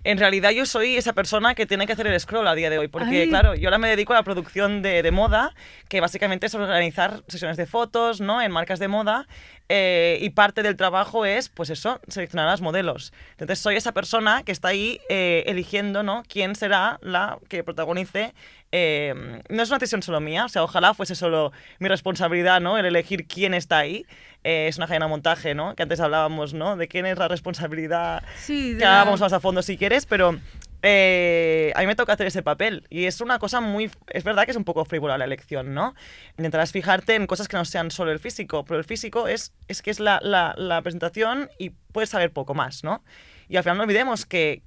En realidad yo soy esa persona que tiene que hacer el scroll a día de hoy, porque claro, yo ahora me dedico a la producción de moda, que básicamente es organizar sesiones de fotos, ¿no?, en marcas de moda, y parte del trabajo es, pues eso, seleccionar a los modelos. Entonces soy esa persona que está ahí eligiendo, ¿no?, quién será la que protagonice. No es una decisión solo mía, o sea, ojalá fuese solo mi responsabilidad, ¿no?, el elegir quién está ahí. Es una cadena de montaje, ¿no?, que antes hablábamos, ¿no?, de quién es la responsabilidad. Sí, que ahora vamos más a fondo si quieres, pero a mí me toca hacer ese papel y es una cosa muy... Es verdad que es un poco frívola la elección, ¿no? Intentarás fijarte en cosas que no sean solo el físico, pero el físico es que es la presentación y puedes saber poco más, ¿no? Y al final no olvidemos que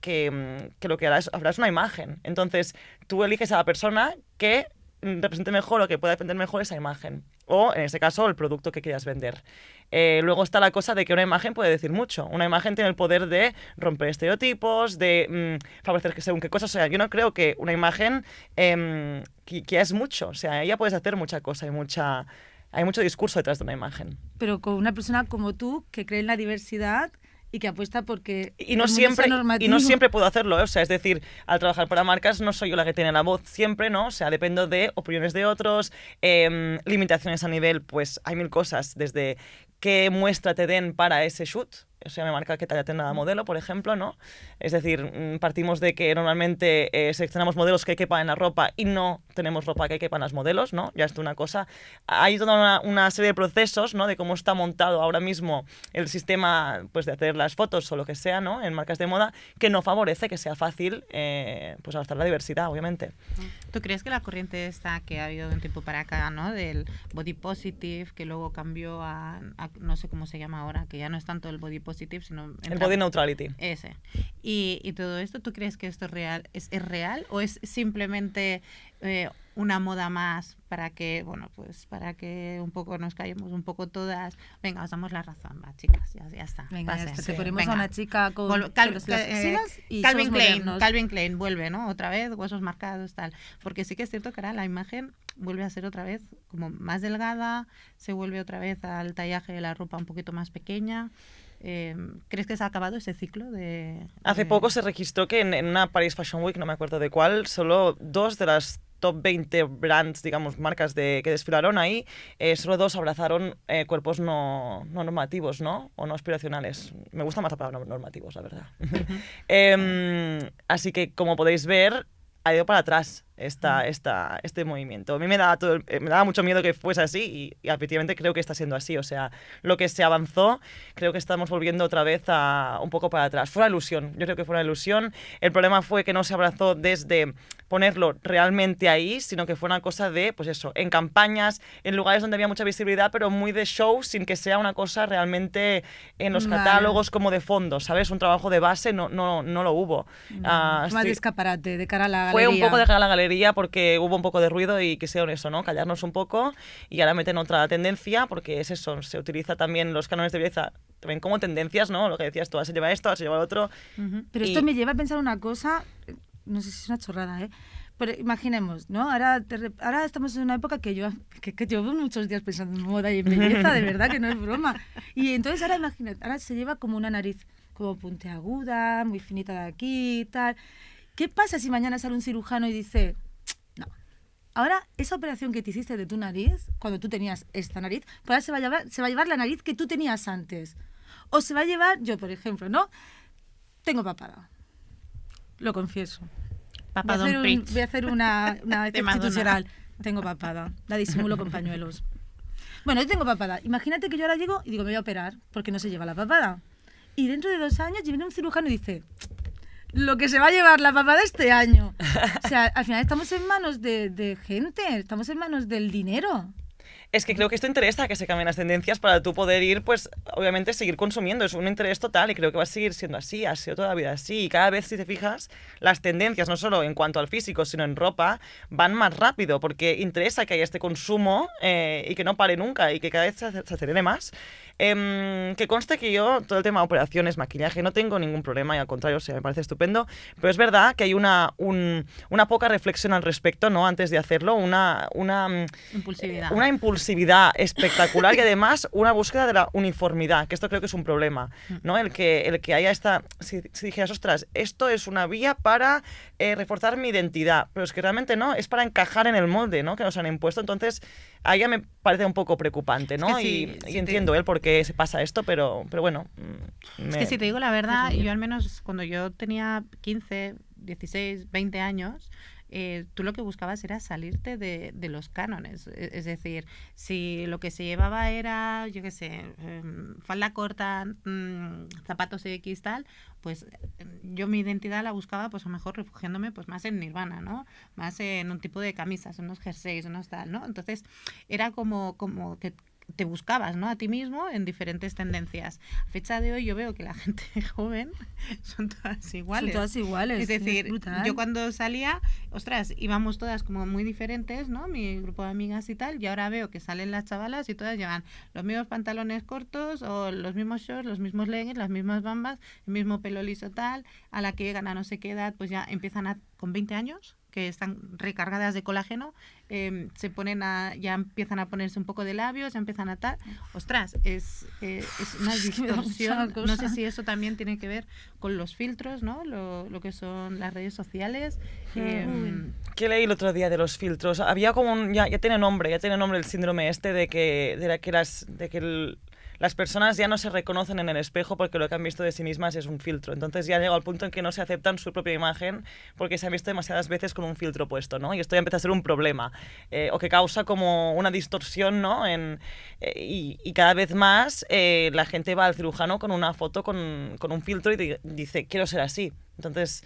lo que harás es una imagen. Entonces, tú eliges a la persona que represente mejor o que pueda defender mejor esa imagen. O, en este caso, el producto que quieras vender. Luego está la cosa de que una imagen puede decir mucho. Una imagen tiene el poder de romper estereotipos, de favorecer que según qué cosas. O sea, yo no creo que una imagen que es mucho. O sea, ella puedes hacer mucha cosa hay mucho discurso detrás de una imagen. Pero con una persona como tú, que cree en la diversidad y que apuesta porque Y no, el mundo sea siempre, y normativo. no siempre puedo hacerlo, ¿eh? O sea, es decir, al trabajar para marcas no soy yo la que tiene la voz siempre, ¿no? O sea, dependo de opiniones de otros, limitaciones a nivel, pues hay mil cosas, desde qué muestra te den para ese shoot. O sea, me marca que talla tenga modelo, por ejemplo, ¿no? Es decir, partimos de que normalmente seleccionamos modelos que quepan en la ropa y no tenemos ropa que quepa en las modelos, ¿no? Ya es una cosa. Hay toda una serie de procesos, ¿no? De cómo está montado ahora mismo el sistema, pues, de hacer las fotos o lo que sea, ¿no? En marcas de moda, que no favorece que sea fácil, pues, adaptar la diversidad, obviamente. ¿Tú crees que la corriente esta que ha habido de un tiempo para acá, ¿no? Del body positive, que luego cambió a no sé cómo se llama ahora, que ya no es tanto el body positive, sino... El body neutrality. Ese. Y todo esto, ¿tú crees que esto es real o es simplemente una moda más para que, bueno, pues para que un poco nos callemos un poco todas? Venga, os damos la razón, va, chicas, ya está. Venga, ya pasen. está. Te Sí, ponemos venga. a una chica con Vol- pelos en las axilas y Calvin somos Klein, modernos. Calvin Klein vuelve, ¿no? Otra vez, huesos marcados, tal. Porque sí que es cierto que ahora la imagen vuelve a ser otra vez como más delgada, se vuelve otra vez al tallaje de la ropa un poquito más pequeña. ¿Crees que se ha acabado ese ciclo Hace poco se registró que en una Paris Fashion Week, no me acuerdo de cuál, solo 2 de las top 20 brands, digamos, marcas que desfilaron ahí, solo 2 abrazaron cuerpos no normativos, ¿no? O no aspiracionales. Me gusta más la palabra normativos, la verdad. Así que, como podéis ver, ha ido para atrás este movimiento. A mí me daba mucho miedo que fuese así y efectivamente creo que está siendo así. O sea, lo que se avanzó, creo que estamos volviendo otra vez un poco para atrás. Fue una ilusión, yo creo que fue una ilusión. El problema fue que no se abrazó desde ponerlo realmente ahí, sino que fue una cosa de, pues eso, en campañas, en lugares donde había mucha visibilidad, pero muy de show, sin que sea una cosa realmente en los catálogos como de fondo, ¿sabes? Un trabajo de base no lo hubo. Más de escaparate, de cara a la galería. Fue un poco de cara a la galería porque hubo un poco de ruido y quisieron eso, ¿no? Callarnos un poco y ahora meten otra tendencia porque es eso, se utiliza también los cánones de belleza también como tendencias, ¿no? Lo que decías tú, ahora se lleva esto, ahora se lleva lo otro. Pero esto me lleva a pensar una cosa, no sé si es una chorrada, ¿eh? Pero imaginemos, ¿no? Ahora estamos en una época que yo llevo muchos días pensando en moda y en belleza, de verdad que no es broma. Y entonces ahora imagínate, ahora se lleva como una nariz como puntiaguda, muy finita de aquí y tal. ¿Qué pasa si mañana sale un cirujano y dice, no, ahora esa operación que te hiciste de tu nariz, cuando tú tenías esta nariz, pues ahora se va a llevar la nariz que tú tenías antes? O se va a llevar, yo por ejemplo, ¿no? Tengo papada, lo confieso. Voy a hacer una institucional. Tengo papada, la disimulo con pañuelos. Bueno, yo tengo papada. Imagínate que yo ahora llego y digo, me voy a operar porque no se lleva la papada. Y dentro de 2 años viene un cirujano y dice, lo que se va a llevar la papada este año. O sea, al final estamos en manos de gente, estamos en manos del dinero. Es que creo que esto interesa, que se cambien las tendencias para tú poder ir, pues, obviamente seguir consumiendo. Es un interés total y creo que va a seguir siendo así, ha sido toda la vida así. Y cada vez, si te fijas, las tendencias, no solo en cuanto al físico, sino en ropa, van más rápido porque interesa que haya este consumo y que no pare nunca y que cada vez se acelere más. Que conste que yo, todo el tema de operaciones, maquillaje, no tengo ningún problema y al contrario, o sea, me parece estupendo, pero es verdad que hay una poca reflexión al respecto, ¿no? Antes de hacerlo, una impulsividad espectacular y además una búsqueda de la uniformidad, que esto creo que es un problema, ¿no? El que haya si dijeras, ostras, esto es una vía para reforzar mi identidad, pero es que realmente no, es para encajar en el molde, ¿no? Que nos han impuesto, entonces ahí ya me parece un poco preocupante, ¿no? Y entiendo el por qué se pasa esto, pero bueno. Es que si te digo la verdad, yo al menos cuando yo tenía 15, 16, 20 años, tú lo que buscabas era salirte de los cánones. Es decir, si lo que se llevaba era, yo qué sé, falda corta, zapatos X tal, pues yo mi identidad la buscaba pues a lo mejor refugiándome pues más en Nirvana, ¿no? Más en un tipo de camisas, unos jerseys, unos tal, ¿no? Entonces era como que te buscabas, ¿no? A ti mismo en diferentes tendencias. A fecha de hoy yo veo que la gente joven son todas iguales. Son todas iguales. Es decir, brutal. yo cuando salía, ostras, íbamos todas como muy diferentes, ¿no? Mi grupo de amigas y tal, y ahora veo que salen las chavalas y todas llevan los mismos pantalones cortos o los mismos shorts, los mismos leggings, las mismas bambas, el mismo pelo liso tal, a la que llegan a no sé qué edad, pues ya empiezan con 20 años, que están recargadas de colágeno, se ponen ya empiezan a ponerse un poco de labios, ya empiezan a tal. Ostras, es una distorsión. No sé si eso también tiene que ver con los filtros, ¿no? Lo que son las redes sociales. ¿Qué leí el otro día de los filtros? Había como ya tiene nombre el síndrome este de que las personas ya no se reconocen en el espejo porque lo que han visto de sí mismas es un filtro. Entonces ya llega al punto en que no se aceptan su propia imagen porque se han visto demasiadas veces con un filtro puesto, ¿no? Y esto ya empieza a ser un problema. O que causa como una distorsión, ¿no? Y cada vez más la gente va al cirujano con una foto con un filtro y dice, quiero ser así. Entonces...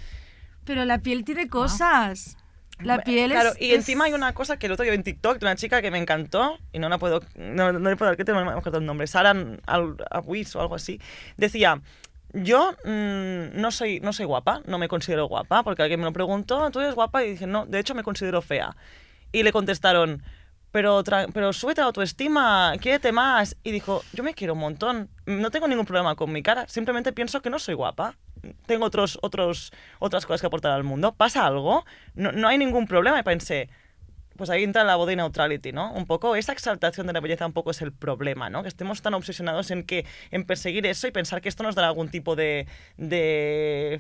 Pero la piel tiene cosas. La piel claro, y encima hay una cosa que el otro día vi en TikTok de una chica que me encantó y no le puedo dar que no me acuerdo el nombre, Sara Abuis o algo así. Decía, yo no soy guapa, no me considero guapa, porque alguien me lo preguntó, ¿tú eres guapa? Y dije, no, de hecho me considero fea. Y le contestaron, pero súbete la autoestima, quiérete más. Y dijo, yo me quiero un montón, no tengo ningún problema con mi cara, simplemente pienso que no soy guapa. Tengo otras cosas que aportar al mundo. ¿Pasa algo? No hay ningún problema. Y pensé, pues ahí entra la body neutrality, ¿no? Un poco esa exaltación de la belleza un poco es el problema, ¿no? Que estemos tan obsesionados en perseguir eso y pensar que esto nos dará algún tipo de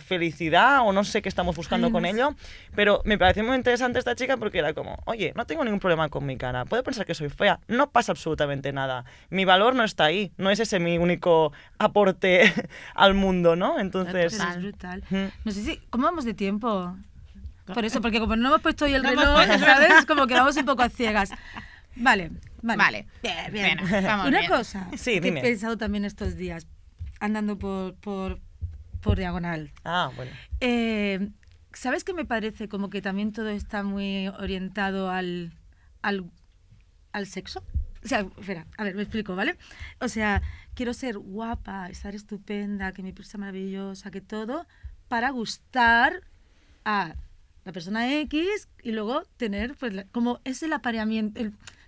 felicidad o no sé qué estamos buscando con ello. Pero me pareció muy interesante esta chica porque era como, oye, no tengo ningún problema con mi cara. Puedo pensar que soy fea. No pasa absolutamente nada. Mi valor no está ahí. No es ese mi único aporte al mundo, ¿no? Entonces... Pero es brutal. No sé si... ¿Cómo vamos de tiempo? Por eso, porque como no hemos puesto hoy el reloj, ¿sabes? Como que vamos un poco a ciegas. Vale. Bien. Vamos Una bien. cosa Sí, que dime. he pensado también estos días, andando por Diagonal. Ah, bueno. ¿Sabes qué me parece? Como que también todo está muy orientado al sexo. O sea, espera, a ver, me explico, ¿vale? O sea, quiero ser guapa, estar estupenda, que mi piel sea maravillosa, que todo, para gustar a la persona X y luego tener, pues, como es el apareamiento.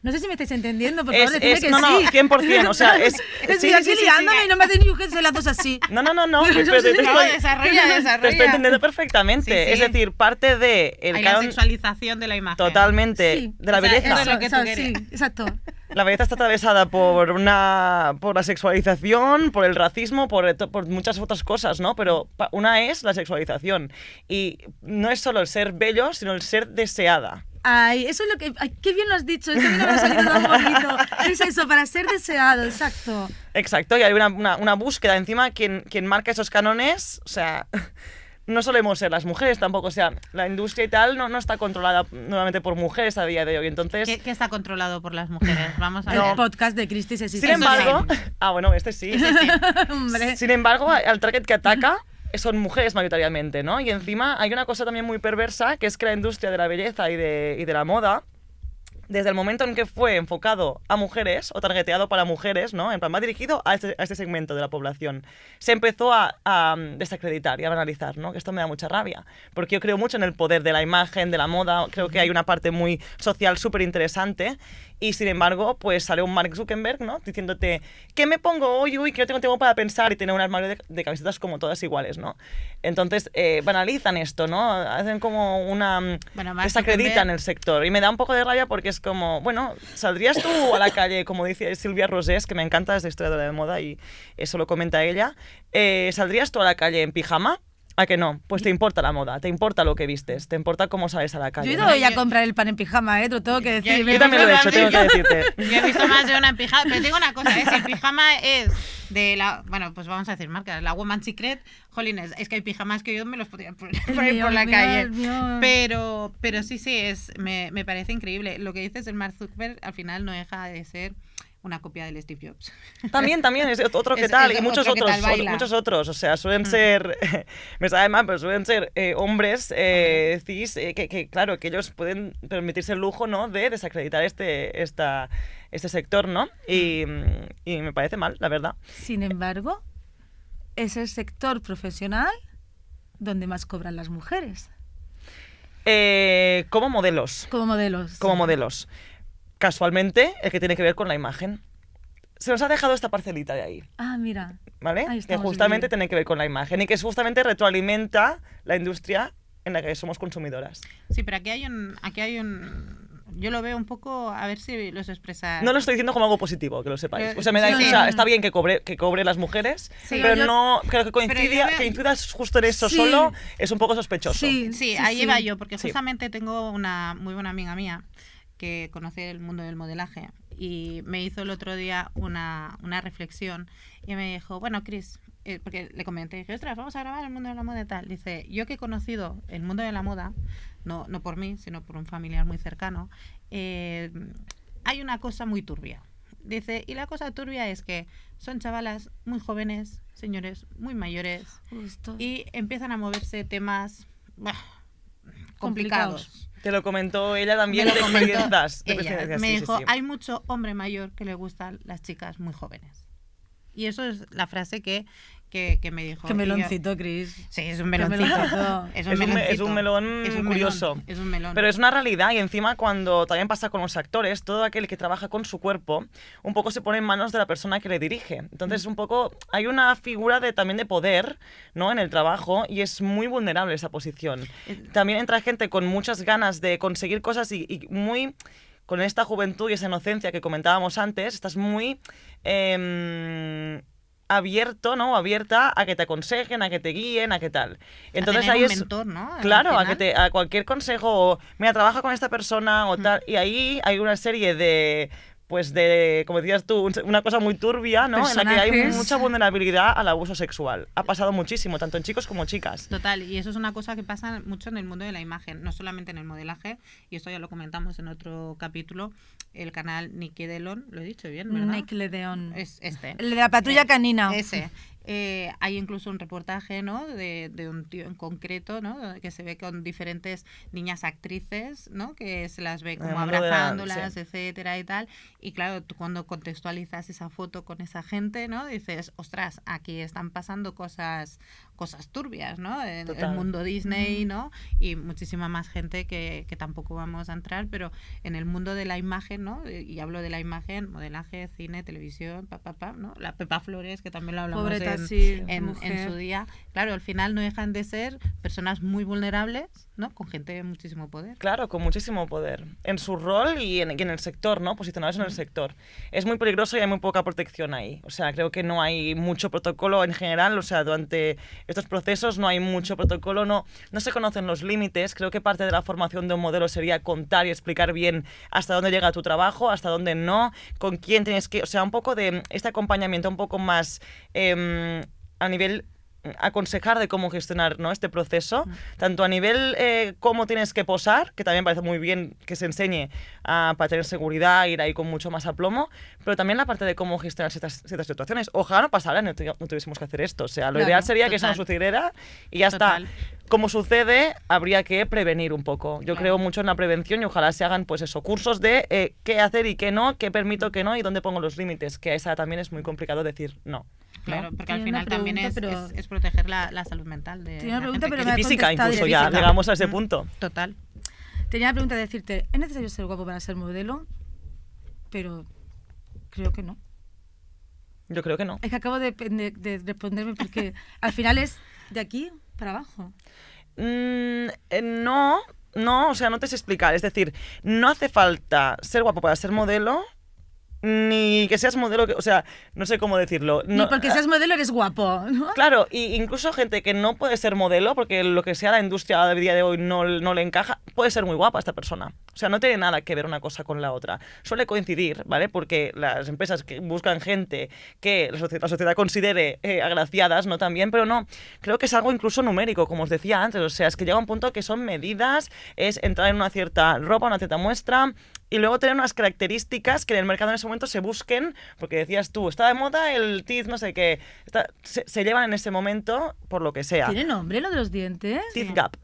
No sé si me estáis entendiendo, por favor, decidme que no, sí. 100%, o sea, Estoy aquí liándome y no me hacen ni que las dos así. No, Desarrolla. te estoy entendiendo perfectamente. Sí. Es decir, parte de el Hay canon... la sexualización de la imagen. Totalmente, Sí. de la O sea, belleza. eso es lo que tú Sí, querías. exacto. La belleza está atravesada por la sexualización, por el racismo, por muchas otras cosas, ¿no? Pero una es la sexualización. Y no es solo el ser bello, sino el ser deseada. Ay, eso es lo que... Ay, qué bien lo has dicho, es que a mí no me ha salido tan bonito. Es eso, para ser deseado, exacto. Exacto, y hay una búsqueda. Encima, quien marca esos cánones, o sea... No solemos ser las mujeres tampoco, o sea, la industria y tal no está controlada nuevamente por mujeres a día de hoy, entonces... ¿Qué está controlado por las mujeres? Vamos a El ver. podcast de Cristi se Sin embargo... Ah, bueno, este sí. Hombre. Sin embargo, al target que ataca son mujeres mayoritariamente, ¿no? Y encima hay una cosa también muy perversa, que es que la industria de la belleza y de la moda, desde el momento en que fue enfocado a mujeres o targeteado para mujeres, ¿no? En plan, va dirigido a este segmento de la población, se empezó a desacreditar y a banalizar, ¿no? Que esto me da mucha rabia, porque yo creo mucho en el poder de la imagen, de la moda, creo que hay una parte muy social súper interesante y sin embargo, pues sale un Mark Zuckerberg, ¿no? Diciéndote, ¿qué me pongo hoy? Uy, que no tengo tiempo para pensar y tener un armario de camisetas como todas iguales, ¿no? Entonces, banalizan esto, ¿no? Hacen como desacreditan el sector y me da un poco de rabia porque es como, bueno, ¿saldrías tú a la calle, como dice Silvia Rosés, que me encanta, es historiadora de moda y eso lo comenta ella, ¿saldrías tú a la calle en pijama? ¿A que no? Pues te importa la moda, te importa lo que vistes, te importa cómo sales a la calle. Yo he ido ¿no? hoy a comprar el pan en pijama, te lo tengo que decir. Yo también lo he hecho, tengo que decirte. Yo he visto más de una en pijama, pero tengo una cosa, si el pijama es de la, bueno, pues vamos a decir marca, la Woman Secret, jolines, es que hay pijamas que yo me los podría poner por la calle. Pero sí, me parece increíble. Lo que dices del Mark Zuckerberg al final no deja de ser una copia del Steve Jobs. También es otro que Es- tal, es y muchos otro que otros, tal baila. muchos otros, o sea, suelen ser, me sabe mal, pero suelen ser hombres cis, que claro, que ellos pueden permitirse el lujo, ¿no?, de desacreditar este sector, ¿no? Y me parece mal, la verdad. Sin embargo, es el sector profesional donde más cobran las mujeres. Como modelos. Como modelos. Como modelos. Casualmente, el que tiene que ver con la imagen. Se nos ha dejado esta parcelita de ahí, Ah, mira. ¿vale? Ahí Que estamos justamente bien. tiene que ver con la imagen y que justamente retroalimenta la industria en la que somos consumidoras. Sí, pero aquí hay un... Yo lo veo un poco, a ver si los expresa... No lo estoy diciendo como algo positivo, que lo sepáis. O sea, me da, Sí, o sí. sea, está bien que cobre las mujeres, Sí, pero yo- no creo que Pero yo coincida, veo- que incidas justo en eso Sí. solo es un poco sospechoso. Sí, Sí, ahí iba yo, porque Sí. justamente tengo una muy buena amiga mía que conoce el mundo del modelaje y me hizo el otro día una reflexión y me dijo, bueno, Cris, porque le comenté, dije, ostras, vamos a grabar el mundo de la moda y tal. Dice, yo que he conocido el mundo de la moda, no por mí, sino por un familiar muy cercano, hay una cosa muy turbia. Dice, y la cosa turbia es que son chavalas muy jóvenes, señores muy mayores, Justo. y empiezan a moverse temas complicados. Complicados. Te lo comentó ella también Me lo de comentó experiencias. De ella. experiencias, Me sí, dijo, sí. hay mucho hombre mayor que le gustan las chicas muy jóvenes. Y eso es la frase que me dijo. Qué Y yo- meloncito, Cris. Sí, es un Qué meloncito. meloncito. Es Es un melón Es un curioso. melón, es un melón. Pero es una realidad y encima cuando también pasa con los actores, todo aquel que trabaja con su cuerpo, un poco se pone en manos de la persona que le dirige. Entonces un poco hay una figura también de poder, ¿no?, en el trabajo y es muy vulnerable esa posición. También entra gente con muchas ganas de conseguir cosas y muy... Con esta juventud y esa inocencia que comentábamos antes, estás muy abierto, ¿no?, o abierta a que te aconsejen, a que te guíen, a que tal. Entonces tener ahí un es mentor, ¿no? Al claro, final. a cualquier consejo, o, mira, trabaja con esta persona o tal, y ahí hay una serie de, pues de, como decías tú, una cosa muy turbia, ¿no?, en la que hay Personajes. mucha vulnerabilidad al abuso sexual. Ha pasado muchísimo, tanto en chicos como chicas. Total, y eso es una cosa que pasa mucho en el mundo de la imagen, no solamente en el modelaje, y esto ya lo comentamos en otro capítulo, el canal Nickelodeon, lo he dicho bien, ¿verdad? Nickelodeon. Es este. El de la patrulla canina. Ese. Hay incluso un reportaje, ¿no?, de un tío en concreto, ¿no?, que se ve con diferentes niñas actrices, ¿no?, que se las ve como El mundo de la- abrazándolas, sí. etcétera y tal. Y claro, tú cuando contextualizas esa foto con esa gente, ¿no?, dices, ostras, aquí están pasando cosas turbias, ¿no?, en el Total. mundo Disney, ¿no?, y muchísima más gente que tampoco vamos a entrar, pero en el mundo de la imagen, ¿no?, y hablo de la imagen, modelaje, cine, televisión, ¿no?, la Pepa Flores, que también lo hablamos Pobreta, en, sí, en mujer. su día. Claro, al final no dejan de ser personas muy vulnerables, ¿no?, con gente de muchísimo poder. Claro, con muchísimo poder. En su rol y en el sector, ¿no? Posicionados en el sector. Es muy peligroso y hay muy poca protección ahí. O sea, creo que no hay mucho protocolo en general. O sea, durante estos procesos no hay mucho protocolo, no se conocen los límites. Creo que parte de la formación de un modelo sería contar y explicar bien hasta dónde llega tu trabajo, hasta dónde no, con quién tienes que... O sea, un poco de este acompañamiento un poco más a nivel aconsejar de cómo gestionar, ¿no?, este proceso, tanto a nivel cómo tienes que posar, que también parece muy bien que se enseñe para tener seguridad, ir ahí con mucho más aplomo, pero también la parte de cómo gestionar ciertas situaciones. Ojalá no pasara, no tuviésemos que hacer esto. O sea, lo Claro, ideal sería que eso no total. sucediera y ya Total. está. Como sucede, habría que prevenir un poco. Yo Claro. creo mucho en la prevención y ojalá se hagan, pues eso, cursos de qué hacer y qué no, qué permito, qué no y dónde pongo los límites, que a esa también es muy complicado decir no. Claro, porque al Tenía una final también pregunta, pero- es proteger la salud mental de Tenía una la pregunta, gente pero que- me ha Física contestado incluso, de ya física. llegamos a ese punto. Total. Tenía la pregunta de decirte, ¿es necesario ser guapo para ser modelo? Pero creo que no. Yo creo que no. Es que acabo de responderme porque al final es de aquí para abajo. No, o sea, no te sé explicar. Es decir, no hace falta ser guapo para ser modelo, ni que seas modelo, o sea, no sé cómo decirlo. Ni No, porque seas modelo eres guapo, ¿no? Claro, y incluso gente que no puede ser modelo, porque lo que sea la industria a día de hoy no le encaja, puede ser muy guapa esta persona. O sea, no tiene nada que ver una cosa con la otra. Suele coincidir, ¿vale? Porque las empresas que buscan gente que la sociedad considere agraciadas, no tan bien, pero no. Creo que es algo incluso numérico, como os decía antes. O sea, es que llega un punto que son medidas, es entrar en una cierta ropa, una cierta muestra, y luego tener unas características que en el mercado en ese momento se busquen, porque decías tú, está de moda el teeth, no sé qué. Se llevan en ese momento por lo que sea. ¿Tiene nombre lo de los dientes? Teeth gap.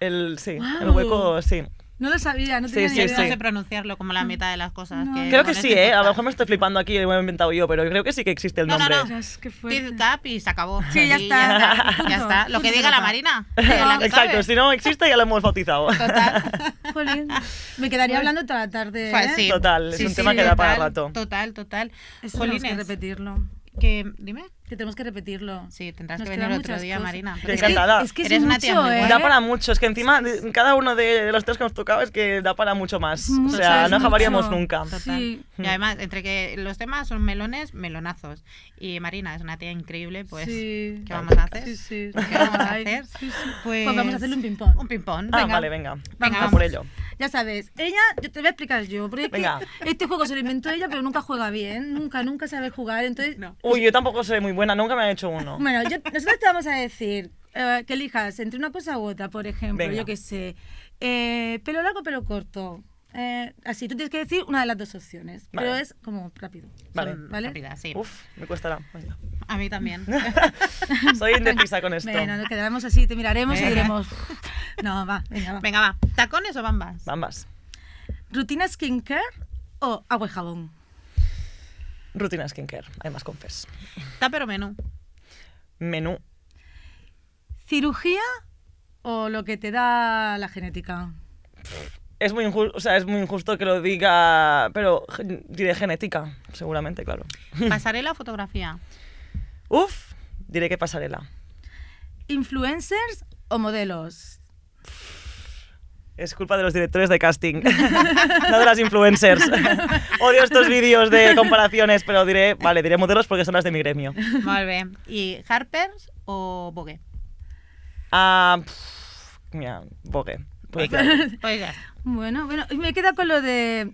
El Guau. hueco, sí. No lo sabía, no Sí, tenía sí, ni Yo idea. no sé pronunciarlo como la mitad de las cosas. No. Que Creo que con sí, este A lo podcast. mejor me estoy flipando aquí y lo he inventado yo, pero creo que sí que existe el No, no, nombre. no. Ostras, qué fuerte. Teeth Gap y se acabó. Sí, ya Y está. Ya está. Lo que Punto diga la pelota. Marina. La que Exacto, sabe. si no existe ya lo hemos bautizado. Total. Jolín, me quedaría hablando toda la tarde. Pues ¿eh? sí. Total, es un tema que da para rato. Total. Eso tenemos que Jolines, repetirlo. dime. Que tenemos que repetirlo. Sí, tendrás Nos que venir quedan otro muchas día, cosas. Marina. Yo porque encantada. Es que es Eres una tía mucho, muy ¿eh? buena. Da para mucho, es que encima cada uno de los tres que hemos tocado es que da para mucho más. Mucho, O sea, es no acabaríamos mucho. nunca. Total. Sí. Y además, entre que los temas son melones, melonazos. Y Marina es una tía increíble, pues, Sí. ¿qué vamos a hacer? Sí, sí. ¿Qué vamos a Ay, hacer? sí, sí. Pues, Pues vamos a hacerle un ping-pong. Un ping-pong. Ah, Venga. vale, venga. Venga, A vamos. por ello. Ya sabes, ella, yo te voy a explicar yo, porque es que Venga. este juego se lo inventó ella, pero nunca juega bien, nunca sabe jugar, entonces... No. Uy, yo tampoco soy muy buena, nunca me han hecho uno. Bueno, nosotros te vamos a decir que elijas entre una cosa u otra, por ejemplo, Venga. yo qué sé, pelo largo, pelo corto. Así, tú tienes que decir una de las dos opciones, Vale. pero es como rápido. Vale. ¿Vale? Rápida, sí. Uf, me cuestará. Venga. A mí también. Soy indecisa con esto. Bueno, nos quedaremos así, te miraremos y Venga. diremos... No, venga, va. Venga, va. ¿Tacones o bambas? Ambas. ¿Rutina skincare o agua y jabón? Rutina skincare, además confes. ¿Tupper o menú? Menú. ¿Cirugía o lo que te da la genética? Es muy injusto, o sea, es muy injusto que lo diga, pero diré genética, seguramente, claro. ¿Pasarela o fotografía? Uf, diré que pasarela. ¿Influencers o modelos? Es culpa de los directores de casting, no de las influencers. Odio estos vídeos de comparaciones, pero diré modelos porque son las de mi gremio. Molt bé. ¿Y Harper's o Vogue? Mira, Vogue. Pues Venga, claro. pues ya está. Bueno, y me queda con lo de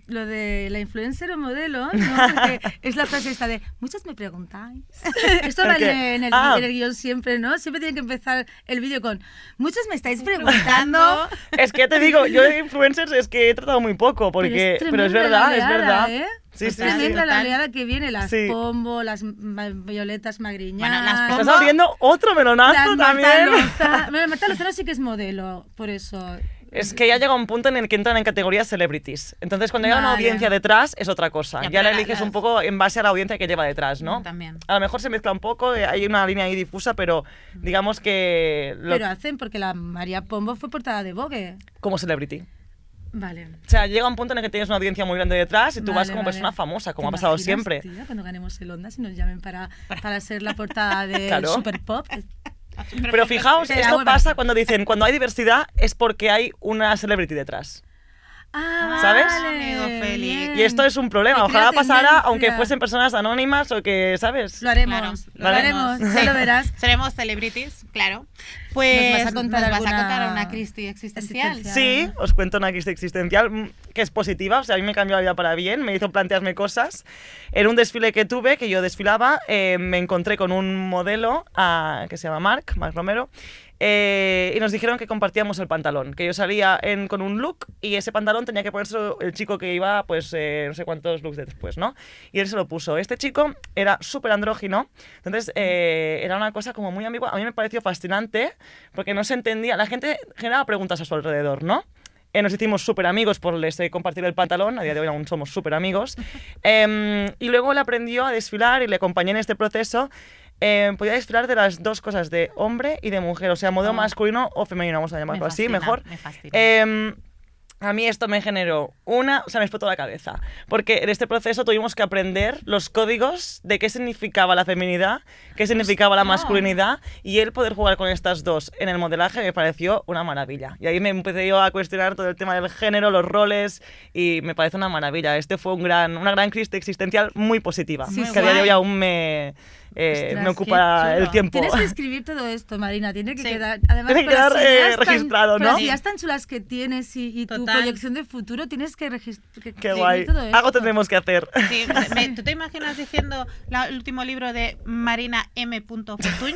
la influencer o modelo, ¿no? Porque es la frase esta de, muchos me preguntáis. Esto ¿El vale qué? en el guión siempre, ¿no? Siempre tiene que empezar el vídeo con, muchos me estáis preguntando. Es que ya te digo, yo de influencers es que he tratado muy poco, porque, pero es tremenda verdad, la es verdad. oleada, ¿eh? Sí, Es sí, tremenda sí. la oleada que viene, las Sí. Pombo, las Violetas Magriñán. Bueno, las Estás Pombo- abriendo otro melonazo las Marta también. Lozano. Bueno, Marta Lozano sí que es modelo, por eso. Es que ya llega un punto en el que entran en categorías celebrities. Entonces, cuando llega una Vale. audiencia detrás, es otra cosa. Ya, Ya pero la eliges un poco en base a la audiencia que lleva detrás, ¿no? También. A lo mejor se mezcla un poco, hay una línea ahí difusa, pero digamos que Pero hacen porque la María Pombo fue portada de Vogue. como celebrity. Vale. O sea, llega un punto en el que tienes una audiencia muy grande detrás y tú vas Vale, como vale. persona famosa, como ¿Te ha pasado imaginas, siempre. Tía, cuando ganemos el Ondas y nos llamen para ser la portada de Claro. Super Pop. Pero fijaos, Será esto muy pasa barato. cuando dicen, cuando hay diversidad es porque hay una celebrity detrás. ¿Sabes? Amigo Félix. bien. Y esto es un problema. Que crea Ojalá pasara, tendencia. aunque fuesen personas anónimas o que, ¿sabes? Lo haremos, Claro, lo haremos, ya lo verás. Seremos celebrities, claro. Pues Nos vas a contar nos vas a alguna contar una crisis existencial. existencial. Sí, os cuento una crisis existencial que es positiva, o sea, a mí me cambió la vida para bien, me hizo plantearme cosas. En un desfile que tuve, que yo desfilaba, me encontré con un modelo que se llama Marc Romero, y nos dijeron que compartíamos el pantalón, que yo salía con un look y ese pantalón tenía que ponerse el chico que iba, pues, no sé cuántos looks después, ¿no? Y él se lo puso. Este chico era súper andrógino, entonces era una cosa como muy ambigua. A mí me pareció fascinante porque no se entendía, la gente generaba preguntas a su alrededor, ¿no? Nos hicimos súper amigos por compartir el pantalón, a día de hoy aún somos súper amigos. Y luego él aprendió a desfilar y le acompañé en este proceso. Podía desfilar de las dos cosas, de hombre y de mujer, o sea, modelo masculino o femenino, vamos a llamarlo así, mejor. Me fascina. A mí esto me generó o sea, me explotó la cabeza, porque en este proceso tuvimos que aprender los códigos de qué significaba la feminidad, qué significaba la masculinidad, y el poder jugar con estas dos en el modelaje me pareció una maravilla. Y ahí me empecé yo a cuestionar todo el tema del género, los roles, y me parece una maravilla. Este fue una gran crisis existencial muy positiva, Sí, que a día de guay. hoy aún me Ostras, me ocupa qué el chulo. tiempo. Tienes que escribir todo esto, Marina. Tiene que Sí. quedar. Además, Tiene que con las quedar, ideas registrado, con ¿no? las ideas tan chulas que tienes y tu Total. proyección de futuro, tienes que Qué escribir guay. todo esto. Algo tendremos que hacer. Sí, ¿tú te imaginas diciendo el último libro de Marina M. Fortuny?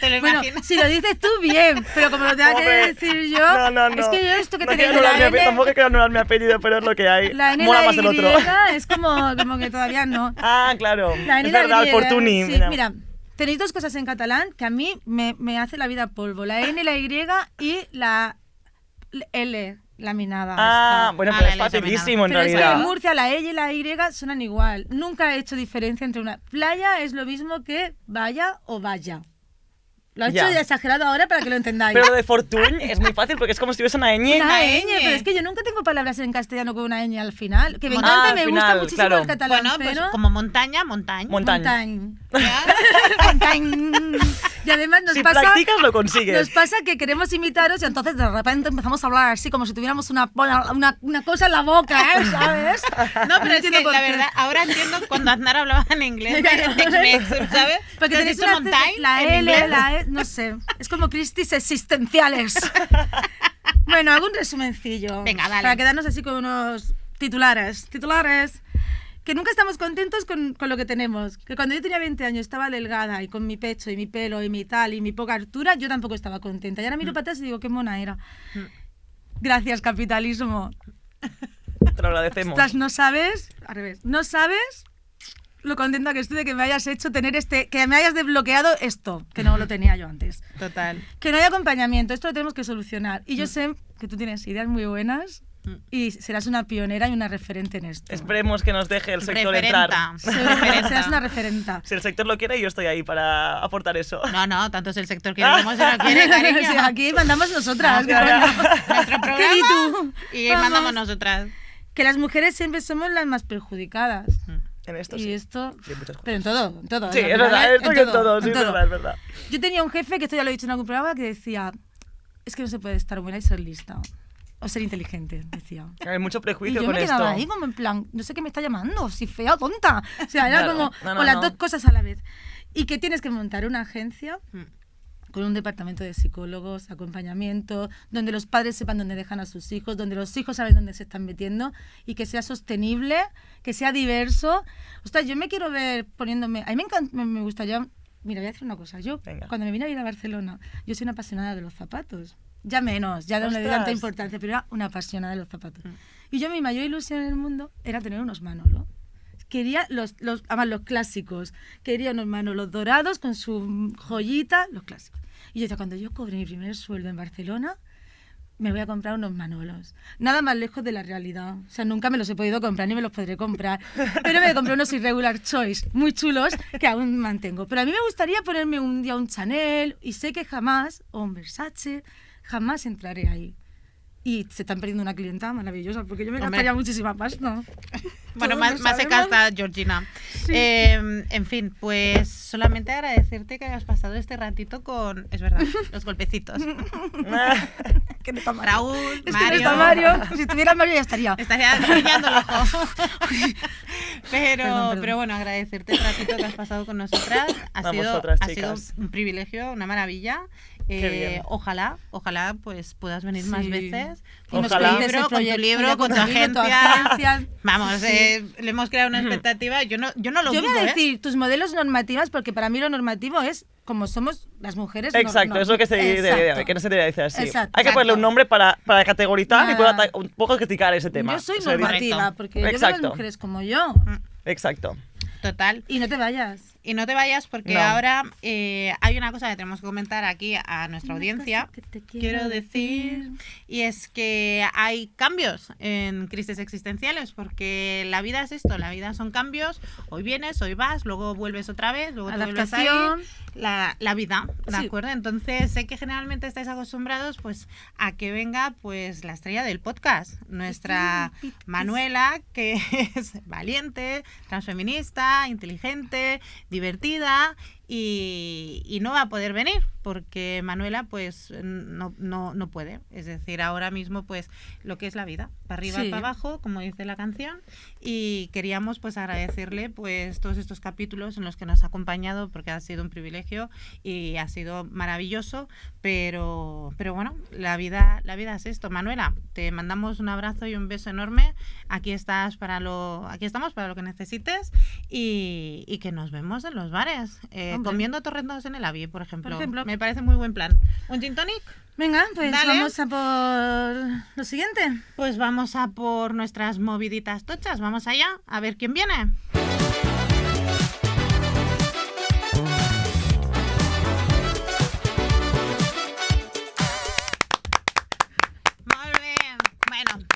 ¿Te lo Bueno, imaginas? si lo dices tú, bien, pero como lo tenga que Hombre, decir yo, no. es que yo esto que No te quiero digo, la anular mi N, tampoco quiero anular mi apellido, pero es lo que hay. la N y Mola la más el otro. Y es como que todavía no. Ah, claro. La N Es y la verdad, Y, Fortuny. sí, mira, tenéis dos cosas en catalán que a mí me hace la vida polvo. La N, la Y y la L laminada. Ah, esta. bueno, Ah, pero la es L facilísimo en Pero es que realidad. en Murcia la L y la Y suenan igual. Nunca he hecho diferencia entre una. Playa es lo mismo que vaya o vaya. Lo he hecho Ya. exagerado ahora para que lo entendáis. Pero lo de Fortuny es muy fácil porque es como si tuviese una ñ. Una Una ñ, ñ. pero es que yo nunca tengo palabras en castellano con una ñ al final. Que me Bueno, encanta y al me gusta final, muchísimo claro. el catalán, Bueno, pues pero... como montaña, montaña. Montaña. Montaña. Y además nos Si pasa... practicas, lo consigues. Nos pasa que queremos imitaros y entonces de repente empezamos a hablar así como si tuviéramos una cosa en la boca, ¿eh? ¿Sabes? No, pero es entiendo que por la qué. verdad, ahora entiendo cuando Aznar hablaba en inglés de Tex-Mex, ¿sabes? Porque ¿Te has tenéis dicho una mountain la en L, inglés? la E, no sé. Es como crisis existenciales. Bueno, hago un resumencillo. Venga, dale. Para quedarnos así con unos titulares. Titulares. Que nunca estamos contentos con lo que tenemos. Que cuando yo tenía 20 años estaba delgada y con mi pecho y mi pelo y mi tal y mi poca altura, yo tampoco estaba contenta. Y ahora miro para atrás y digo, qué mona era. Gracias, capitalismo. Te lo agradecemos. Ostras, no sabes, al revés, no sabes lo contenta que estoy de que me hayas hecho tener que me hayas desbloqueado esto, que no lo tenía yo antes. Total. Que no hay acompañamiento, esto lo tenemos que solucionar. Y yo sé que tú tienes ideas muy buenas y serás una pionera y una referente en esto. Esperemos que nos deje el sector Referenta. entrar. Serás una referenta. Si el sector lo quiere, yo estoy ahí para aportar eso. No, tanto es el sector que queremos, se lo quiere, cariño. Sí, aquí mandamos nosotras. Ya, ya. Nuestro ¿Qué programa di tú? y Vamos. mandamos nosotras. Que las mujeres siempre somos las más perjudicadas. En esto Y sí. esto... Y en muchas cosas. Pero en todo. Sí, al es final, verdad, ¿eh? esto que en todo, sí, en es todo. verdad, es verdad. Yo tenía un jefe, que esto ya lo he dicho en algún programa, que decía, es que no se puede estar buena y ser lista. O ser inteligente, decía. Hay mucho Y prejuicio yo con me quedaba esto. ahí como en plan, no sé qué me está llamando, si fea o tonta. O sea, era Claro. como No, con las no. dos cosas a la vez. Y que tienes que montar una agencia Mm. con un departamento de psicólogos, acompañamiento, donde los padres sepan dónde dejan a sus hijos, donde los hijos saben dónde se están metiendo y que sea sostenible, que sea diverso. Ostras, yo me quiero ver poniéndome... A mí me gustaría... Mira, voy a decir una cosa. Yo, Venga. cuando me vine a ir a Barcelona, yo soy una apasionada de los zapatos. Ya menos, ya no le doy Ostras. tanta importancia, pero era una apasionada de los zapatos. Y yo mi mayor ilusión en el mundo era tener unos Manolo. Quería además los clásicos. Quería unos Manolos dorados con su joyita, los clásicos. Y yo decía, cuando yo cobre mi primer sueldo en Barcelona, me voy a comprar unos Manolos. Nada más lejos de la realidad. O sea, nunca me los he podido comprar ni me los podré comprar. Pero me compré unos Irregular Choice muy chulos que aún mantengo. Pero a mí me gustaría ponerme un día un Chanel y sé que jamás, o un Versace, jamás entraré ahí. Y se están perdiendo una clienta maravillosa porque yo me Hombre. gastaría muchísima pasta. Bueno, Todos lo más seca sabemos. está Georgina. En fin, pues solamente agradecerte que hayas pasado este ratito con, es verdad, los golpecitos. Que no está Mario. Raúl, Es que no Mario. está Mario. Si estuviera Mario ya estaría. Estaría guiñando el ojo. Perdón. Pero bueno, agradecerte el ratito que has pasado con nosotras. A vosotras, Ha sido chicas. un privilegio, una maravilla. Qué bien. Ojalá pues puedas venir más Sí. veces. Y nos Ojalá. cuentes el Con tu proyecto, libro, con tu tu libro, tu agencia. agencia. Vamos, Sí. le hemos creado una expectativa. Yo no lo Yo dudo, voy a ¿eh? decir tus modelos normativas porque para mí lo normativo es como somos las mujeres. Exacto, es lo que se dice, Exacto. que no se debe decir así. Exacto. Hay que ponerle un nombre para categorizar y Nada. poder un poco criticar ese tema. Yo soy O sea, normativa Correcto. porque yo veo a las Exacto. mujeres como yo. Exacto. Total. Y no te vayas. Y no te vayas porque No. ahora hay una cosa que tenemos que comentar aquí a nuestra audiencia. Cosa que te Quiero decir, y es que hay cambios en crisis existenciales, porque la vida es esto, la vida son cambios, hoy vienes, hoy vas, luego vuelves otra vez, luego te vuelves a ir, Adaptación. la vida, ¿de Sí. acuerdo? Entonces sé que generalmente estáis acostumbrados pues a que venga pues la estrella del podcast, nuestra Manuela, que es valiente, transfeminista, inteligente, divertida y no va a poder venir porque Manuela pues no puede. Es decir, ahora mismo pues lo que es la vida, para arriba y para abajo, como dice la canción, y queríamos pues agradecerle pues todos estos capítulos en los que nos ha acompañado porque ha sido un privilegio y ha sido maravilloso, pero bueno, la vida es esto. Manuela, te mandamos un abrazo y un beso enorme. Aquí estamos para lo que necesites y que nos vemos en los bares, comiendo torrendos en el Abbey, por ejemplo. Me parece muy buen plan. ¿Un gin tonic? Venga, pues Dale. vamos a por lo siguiente. Pues vamos a por nuestras moviditas tochas. Vamos allá, a ver quién viene. Muy bien. Bueno,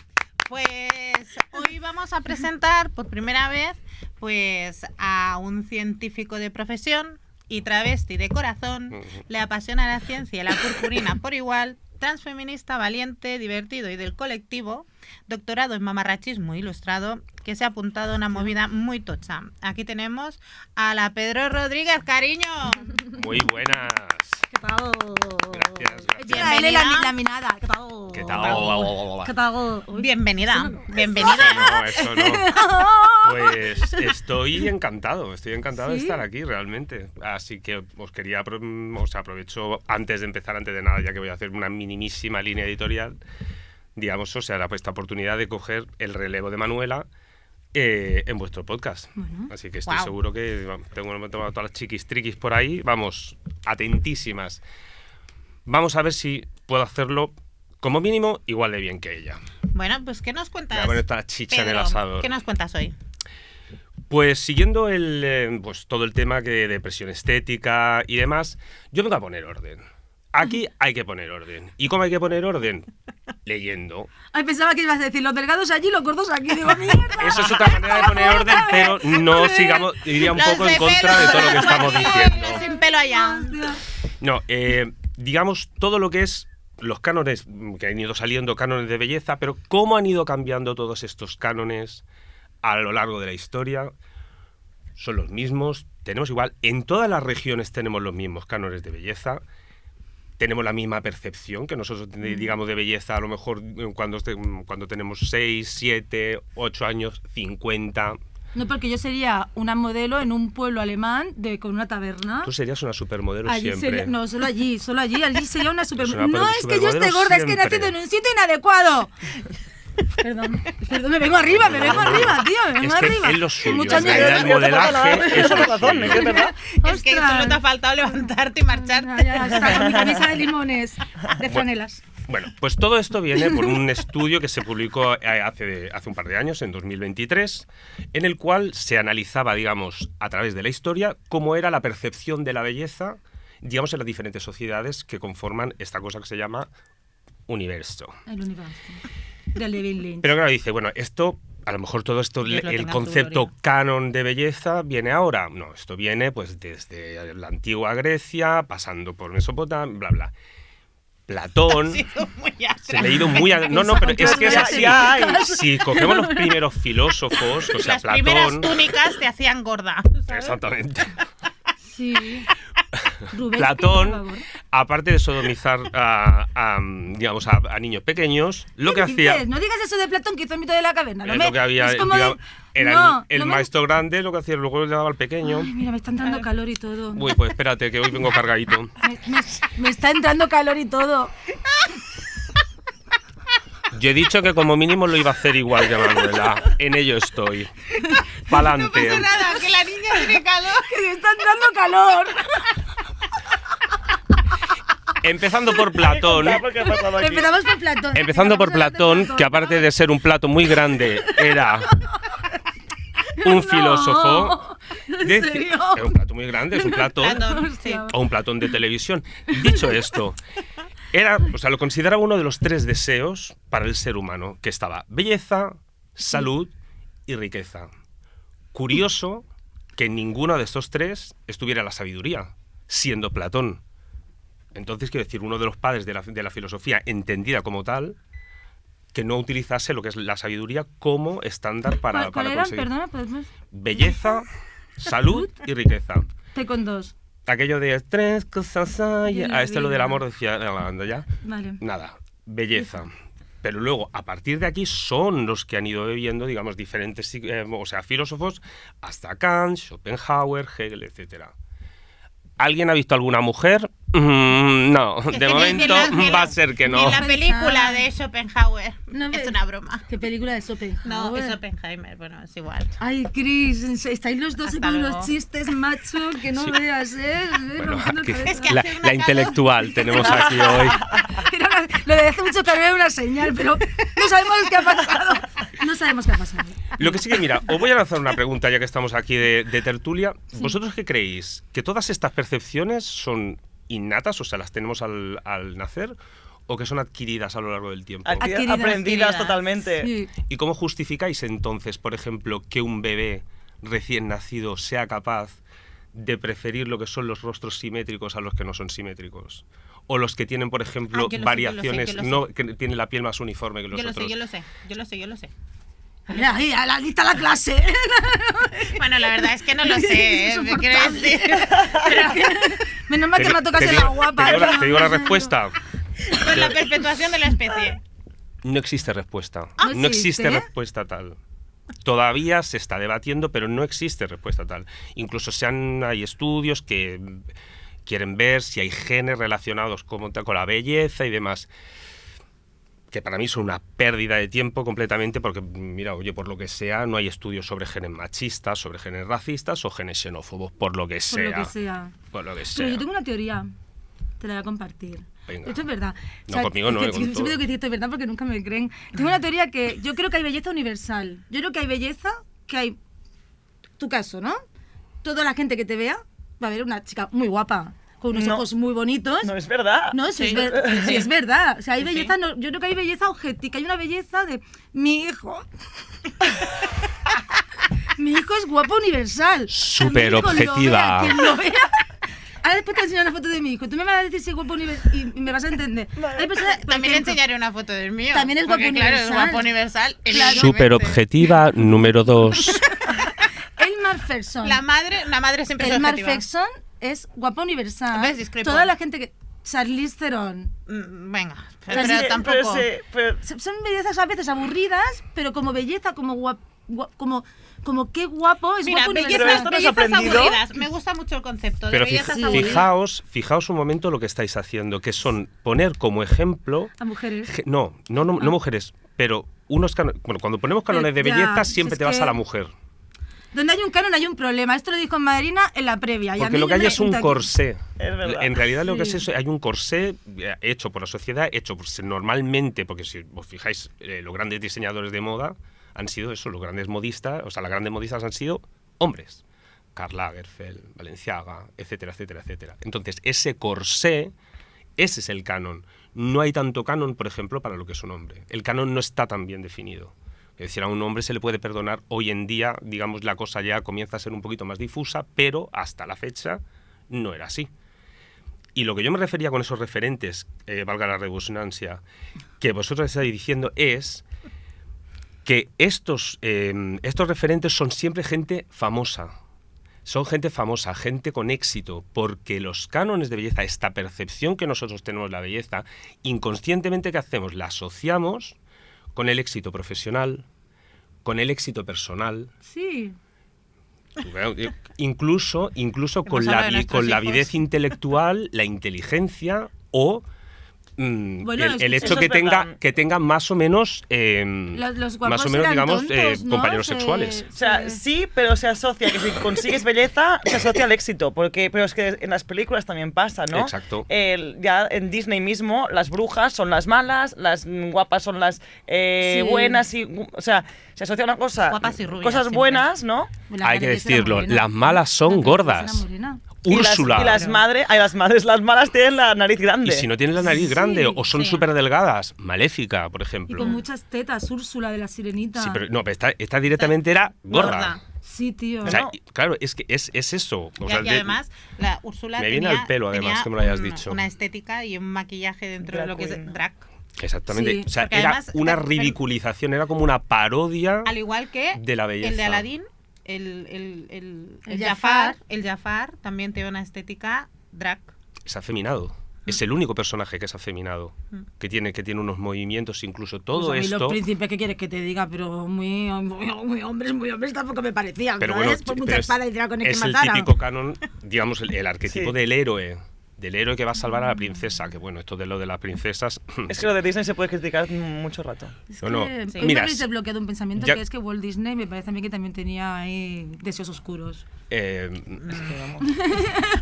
pues hoy vamos a presentar por primera vez pues a un científico de profesión y travesti de corazón. Le apasiona la ciencia y la purpurina por igual, transfeminista, valiente, divertido y del colectivo, doctorado en mamarrachismo ilustrado, que se ha apuntado a una movida muy tocha. Aquí tenemos a la Pedro Rodríguez, cariño. Muy buenas. ¿Qué tal? Gracias. Bienvenida. Laminada. ¿Qué tal? ¿Qué tal? ¿Qué tal? Uy. Bienvenida. Bienvenida. No, eso no. Pues estoy encantado de estar aquí realmente. Así que os quería, aprovecho antes de nada, ya que voy a hacer una minimísima línea editorial, digamos, esta oportunidad de coger el relevo de Manuela en vuestro podcast. Bueno. Así que estoy seguro que tengo todas las chiquis triquis por ahí, vamos, atentísimas. Vamos a ver si puedo hacerlo como mínimo igual de bien que ella. Bueno, pues ¿qué nos cuentas? Voy a poner toda la chicha en el Pedro, asador. ¿qué nos cuentas hoy? Pues siguiendo pues todo el tema de presión estética y demás, yo vengo a poner orden. Aquí hay que poner orden. ¿Y cómo hay que poner orden? Leyendo. Ay, pensaba que ibas a decir los delgados allí, los gordos aquí. Digo, mierda. Eso es otra manera de poner orden, pero no sigamos, iría un poco en contra de todo lo que estamos diciendo. Sin pelo allá. No, digamos todo lo que es los cánones que han ido saliendo, cánones de belleza, pero cómo han ido cambiando todos estos cánones a lo largo de la historia. Son los mismos, tenemos igual, en todas las regiones tenemos los mismos cánones de belleza, tenemos la misma percepción que nosotros, digamos, de belleza, a lo mejor cuando tenemos 6, 7, 8 años, 50... No, porque yo sería una modelo en un pueblo alemán con una taberna. Tú serías una supermodelo Allí siempre. sería, no, solo allí sería una supermodelo. Pues No es que yo esté gorda, es que he nacido en un sitio inadecuado. Perdón, me vengo arriba, tío, me vengo Es que arriba. es lo suyo, Muchos en realidad años. el modelaje es lo razón, suyo. es verdad. Es que solo te ha faltado levantarte y marcharte. Ya está, con mi camisa de limones, de franelas. Bueno, pues todo esto viene por un estudio que se publicó hace un par de años, en 2023, en el cual se analizaba, digamos, a través de la historia, cómo era la percepción de la belleza, digamos, en las diferentes sociedades que conforman esta cosa que se llama universo. El universo. De David Lynch. Pero claro, dice, bueno, esto, a lo mejor todo esto, Dios lo el tenga en su concepto gloria. canon de belleza viene ahora. No, esto viene pues desde la antigua Grecia, pasando por Mesopotamia, bla, bla. Platón... Se le ha ido muy... No, pero es que es así. Si cogemos los primeros filósofos, o sea, Las primeras Platón... túnicas te hacían gorda. ¿sabes? Exactamente. Sí. Rubén, Platón, aparte de sodomizar digamos, a niños pequeños, lo que hacía... No digas eso de Platón que hizo el mito de la caverna. No Es me, lo que había, es como digamos, de- era no, el no me- maestro grande, lo que hacía, luego le daba al pequeño. Ay, mira, me está entrando calor y todo. Uy, pues espérate, que hoy vengo cargadito. Me está entrando calor y todo. Yo he dicho que como mínimo lo iba a hacer igual que Manuela. En ello estoy. Pa'lante. Nada, que la niña tiene calor. Que me está entrando calor. Empezando por Platón. ¿Qué ha pasado aquí? Empezamos por Platón. Empezando por Platón, que aparte de ser un plato muy grande, era un filósofo. ¿En serio? Era un plato muy grande, es un Platón. Platón, sí. O un Platón de televisión. Dicho esto, lo consideraba uno de los 3 deseos para el ser humano, que estaba belleza, salud y riqueza. Curioso que en ninguno de estos 3 estuviera la sabiduría, siendo Platón. Entonces, quiero decir, uno de los padres de la filosofía entendida como tal, que no utilizase lo que es la sabiduría como estándar para ¿Cuál eran? conseguir Perdona, ¿podemos? belleza, salud y riqueza. T con 2. aquello de tres cosas hay, De la a este lo del vida. amor decía la banda ya. Vale. Nada, belleza. Pero luego, a partir de aquí, son los que han ido bebiendo, digamos, diferentes filósofos, hasta Kant, Schopenhauer, Hegel, etcétera. ¿Alguien ha visto alguna mujer? No, Es de que momento va a ser que no. Ni la película de Schopenhauer. No es me- una broma. ¿Qué película de Schopenhauer? No, es Oppenheimer. Bueno, es igual. Ay, Cris, estáis los dos Hasta con luego. unos chistes, macho, que no Sí. veas, ¿eh? Bueno, Rompiendo aquí- cabezas. Es que la, hace una la calor. intelectual tenemos aquí hoy. Lo de hace mucho calor era una señal, pero no sabemos qué ha pasado. No sabemos qué ha pasado. Lo que sí que, mira, os voy a lanzar una pregunta ya que estamos aquí de tertulia. ¿Vosotros qué creéis? ¿Que todas estas percepciones son innatas, o sea, las tenemos al nacer, o que son adquiridas a lo largo del tiempo? Adquiridas. Aprendidas totalmente. Sí. ¿Y cómo justificáis entonces, por ejemplo, que un bebé recién nacido sea capaz de preferir lo que son los rostros simétricos a los que no son simétricos? O los que tienen, por ejemplo, yo lo sé, variaciones, yo lo sé. no que tienen la piel más uniforme que los Yo lo otros. sé, yo lo sé. Mira, ahí, a la lista la clase. Bueno, la verdad es que no lo sé. Es ¿me quiero insoportable. decir? Menos mal que me tocas en la guapa. te digo la respuesta. Con la perpetuación de la especie. No existe respuesta. ¿No No existe existe? respuesta tal. Todavía se está debatiendo, pero no existe respuesta tal. Incluso hay estudios que quieren ver si hay genes relacionados con la belleza y demás. Que para mí son una pérdida de tiempo completamente porque, mira, oye, por lo que sea, no hay estudios sobre genes machistas, sobre genes racistas o genes xenófobos, por lo que Por sea. lo que sea. Por lo que Pero sea. yo tengo una teoría. Te la voy a compartir. Venga. Esto es verdad. No, conmigo no, es que con siempre todo. digo que esto es verdad porque nunca me creen. Tengo una teoría que yo creo que hay belleza universal. Yo creo que hay belleza, que hay... Tu caso, ¿no? Toda la gente que te vea va a ver una chica muy guapa, con unos No. ojos muy bonitos. No es verdad. No, sí, Sí. sí, es verdad. O sea, hay Sí, belleza, sí. yo creo que hay belleza objetiva, hay una belleza de mi hijo. Mi hijo es guapo universal. Súper Mi hijo, lo objetiva. vea, quien lo vea. Ahora después te enseño una foto de mi hijo. Tú me vas a decir si es guapo universal y me vas a entender. Hay personas, por También le ejemplo, enseñaré una foto del mío. También es guapo porque, claro, es universal. guapo universal. Claro. evidentemente. Súper objetiva, número 2. Elmar Ferguson. La madre siempre es Elmar objetiva. Ferguson es guapo universal. ¿Ves? Discrepo. Toda la gente que... Charlize Theron. Venga, Pero pero sí, tampoco. Son bellezas a veces aburridas, pero como belleza, como qué guapo, es Mira, guapo Pero bellezas, universal. esto no has bellezas aprendido. aburridas. Me gusta mucho el concepto de Pero bellezas Sí. aburridas. fijaos un momento lo que estáis haciendo, que son poner como ejemplo, A mujeres. no mujeres, pero unos cánones. Bueno, cuando ponemos cánones de Ya, belleza, si siempre es te vas que- a la mujer. Donde hay un canon hay un problema. Esto lo dijo Marina en la previa. y a Porque mí lo que yo hay me es un siento aquí. corsé. Es verdad. En realidad lo que es Sí. eso, hay un corsé hecho por la sociedad, hecho pues, normalmente, porque si os fijáis, los grandes diseñadores de moda han sido eso, los grandes modistas, o sea, las grandes modistas han sido hombres. Karl Lagerfeld, Balenciaga, etcétera, etcétera, etcétera. Entonces, ese corsé, ese es el canon. No hay tanto canon, por ejemplo, para lo que es un hombre. El canon no está tan bien definido. Es decir, a un hombre se le puede perdonar. Hoy en día, digamos, la cosa ya comienza a ser un poquito más difusa, pero hasta la fecha no era así. Y lo que yo me refería con esos referentes, valga la redundancia, que vosotros estáis diciendo es que estos referentes son siempre gente famosa. Son gente famosa, gente con éxito, porque los cánones de belleza, esta percepción que nosotros tenemos de la belleza, inconscientemente, ¿qué hacemos? La asociamos con el éxito profesional, con el éxito personal, Sí. incluso con hablado de nuestros la hijos. avidez intelectual, la inteligencia o Bueno, el eso hecho es que verdad. tenga más o menos Los guapos más o menos eran digamos tontos, ¿no? compañeros sexuales. O sea, sí, pero se asocia que si consigues belleza, se asocia al éxito. Pero es que en las películas también pasa, ¿no? Exacto. Ya en Disney mismo, las brujas son las malas, las guapas son las Sí. buenas. O sea, se asocia a una cosa. Guapas y rubias, cosas siempre. buenas, ¿no? La Hay que Daenerys era decirlo, morena. las malas son La Daenerys gordas. era morena. Úrsula. Y las malas tienen la nariz grande. Y si no tienen la nariz Sí, grande o son sí. súper delgadas, Maléfica, por Y ejemplo. con muchas tetas, Úrsula de la Sirenita. Sí, pero no, pero esta directamente era gorda. Gorda. Sí, tío. O sea, No. Claro, es que es eso. O sea, Y además, la Úrsula me viene tenía, al pelo, además, tenía que me lo hayas dicho. una estética y un maquillaje dentro Drag de lo que queen. es drag. Exactamente. Sí, O sea, porque era además, una pero- ridiculización, era como una parodia Al igual que de la belleza. el de Aladdin, el Jafar. Jafar también tiene una estética drag. Es afeminado. Es el único personaje que es afeminado, que tiene unos movimientos, incluso todo Pues a mí esto. los príncipes, ¿qué quieres que te diga? Pero muy hombres tampoco me parecían, Pero ¿sabes? bueno, Por pero mucha espada y dragón que es el mataran. típico canon, digamos, el arquetipo Sí. del héroe que va a salvar a la princesa. Que bueno, esto de lo de las princesas. Es que lo de Disney se puede criticar mucho rato. Es No, no. que Sí. hoy me Mira, habéis desbloqueado un pensamiento ya- que es que Walt Disney me parece a mí que también tenía ahí deseos oscuros.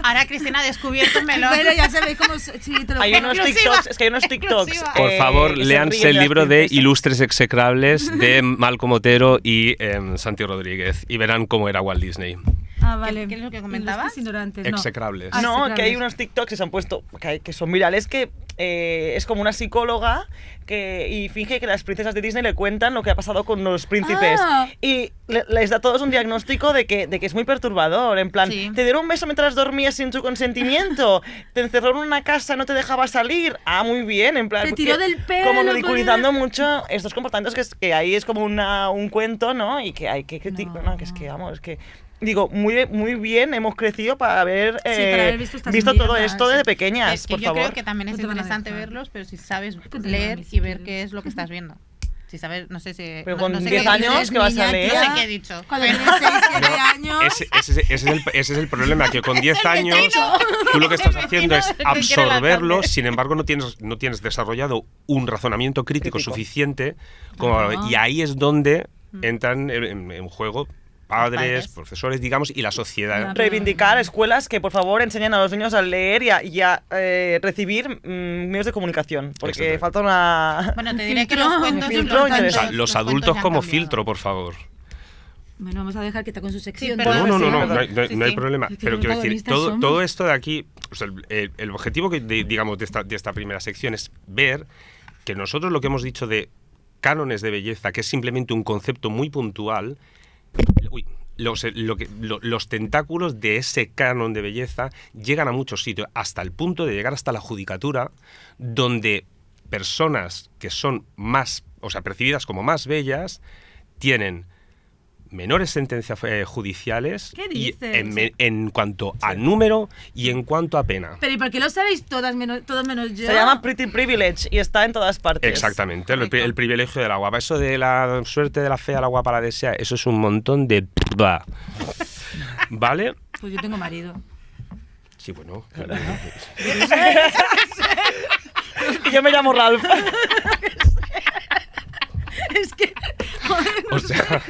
Ahora Cristina ha descubierto un melón. Pero ya sabéis cómo... Sí, te lo Hay juro. unos Exclusiva. TikToks, es que hay unos TikToks. Exclusiva. Por favor, que se léanse ríen el las libro de princesas. Ilustres Execrables de Malcolm Otero y Santi Rodríguez y verán cómo era Walt Disney. Ah, vale. ¿Qué es lo que comentabas? Ilustres ignorantes, no. Execrables. Ah, No, sí, que hay claro. unos TikToks que se han puesto, que son virales, que es como una psicóloga y finge que las princesas de Disney le cuentan lo que ha pasado con los príncipes. Ah. Y les da a todos un diagnóstico de que es muy perturbador. En plan, Sí. te dieron un beso mientras dormías sin tu consentimiento, te encerró en una casa, no te dejaba salir. Ah, muy bien, en plan. Te tiró porque del pelo, Como por ridiculizando el- mucho estos comportamientos que ahí es como un cuento, ¿no? Y que hay que criticar. No. No, que es que, vamos, es que. Digo, muy bien, hemos crecido para haber, para haber visto estas todo mierdas, esto desde sí. pequeñas, Es que por yo favor. creo que también es No te van a interesante dejar. verlos, pero si sabes te van a leer decir. y ver qué es lo que estás viendo. Si sabes, no sé si... Pero no- con no sé 10 qué años, dices, ¿qué vas a niña, leer? No sé qué he dicho. Cuando tienes 6, 7 años... Ese es el problema, que con 10 años tú lo que estás haciendo es el que quiere absorberlo, lanzarle. sin embargo no tienes desarrollado un razonamiento crítico Crítico. suficiente, como, Ah. y ahí es donde entran en juego padres, Padres. profesores, digamos, y la sociedad. Ya. Reivindicar escuelas que por favor enseñen a los niños a leer y a recibir medios de comunicación, porque Exactamente. falta una... Bueno, te diré que Filtro. los cuentos... Filtro los interesante. O sea, cuentos- los cuentos adultos ya han como cambiado. filtro, por favor. Bueno, vamos a dejar que está con su sección. pero- No, no, no, no, sí, no hay, no hay- sí, no hay sí. problema. Es que Pero quiero decir, protagonistas somos. todo esto de aquí, o sea, el objetivo digamos, de esta primera sección es ver que nosotros lo que hemos dicho de cánones de belleza, que es simplemente un concepto muy puntual, los tentáculos de ese canon de belleza llegan a muchos sitios, hasta el punto de llegar hasta la judicatura, donde personas que son más, o sea, percibidas como más bellas, tienen menores sentencias judiciales ¿Qué y dices? en cuanto a número y en cuanto a pena. Pero ¿y por qué lo sabéis todos menos yo? Se llama Pretty Privilege y está en todas partes. Exactamente, Correcto. el privilegio de la guapa. Eso de la suerte de la fea, la guapa la desea, eso es un montón de... ¿Vale? Pues yo tengo marido. Sí, bueno. Y yo me llamo Ralph. Es que... Joder, O sea,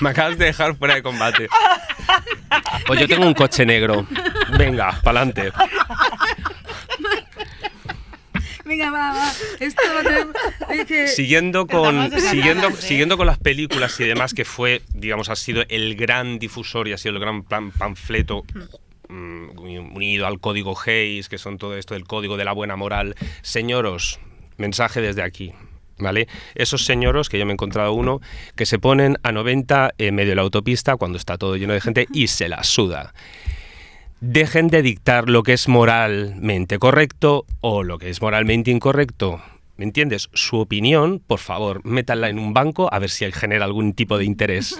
me acabas de dejar fuera de combate. Pues yo tengo un coche negro. Venga, pa'lante. venga, va. Esto va a tener... Es que... Siguiendo Tratamos de sacar siguiendo con las películas y demás, que fue, digamos, ha sido el gran difusor y ha sido el gran panfleto unido al código Hayes, que son todo esto del código de la buena moral. Señoros, mensaje desde aquí, ¿vale? Esos señoros, que yo me he encontrado uno, que se ponen a 90 en medio de la autopista cuando está todo lleno de gente y se la suda. Dejen de dictar lo que es moralmente correcto o lo que es moralmente incorrecto. ¿Me entiendes? Su opinión, por favor, métanla en un banco a ver si genera algún tipo de interés.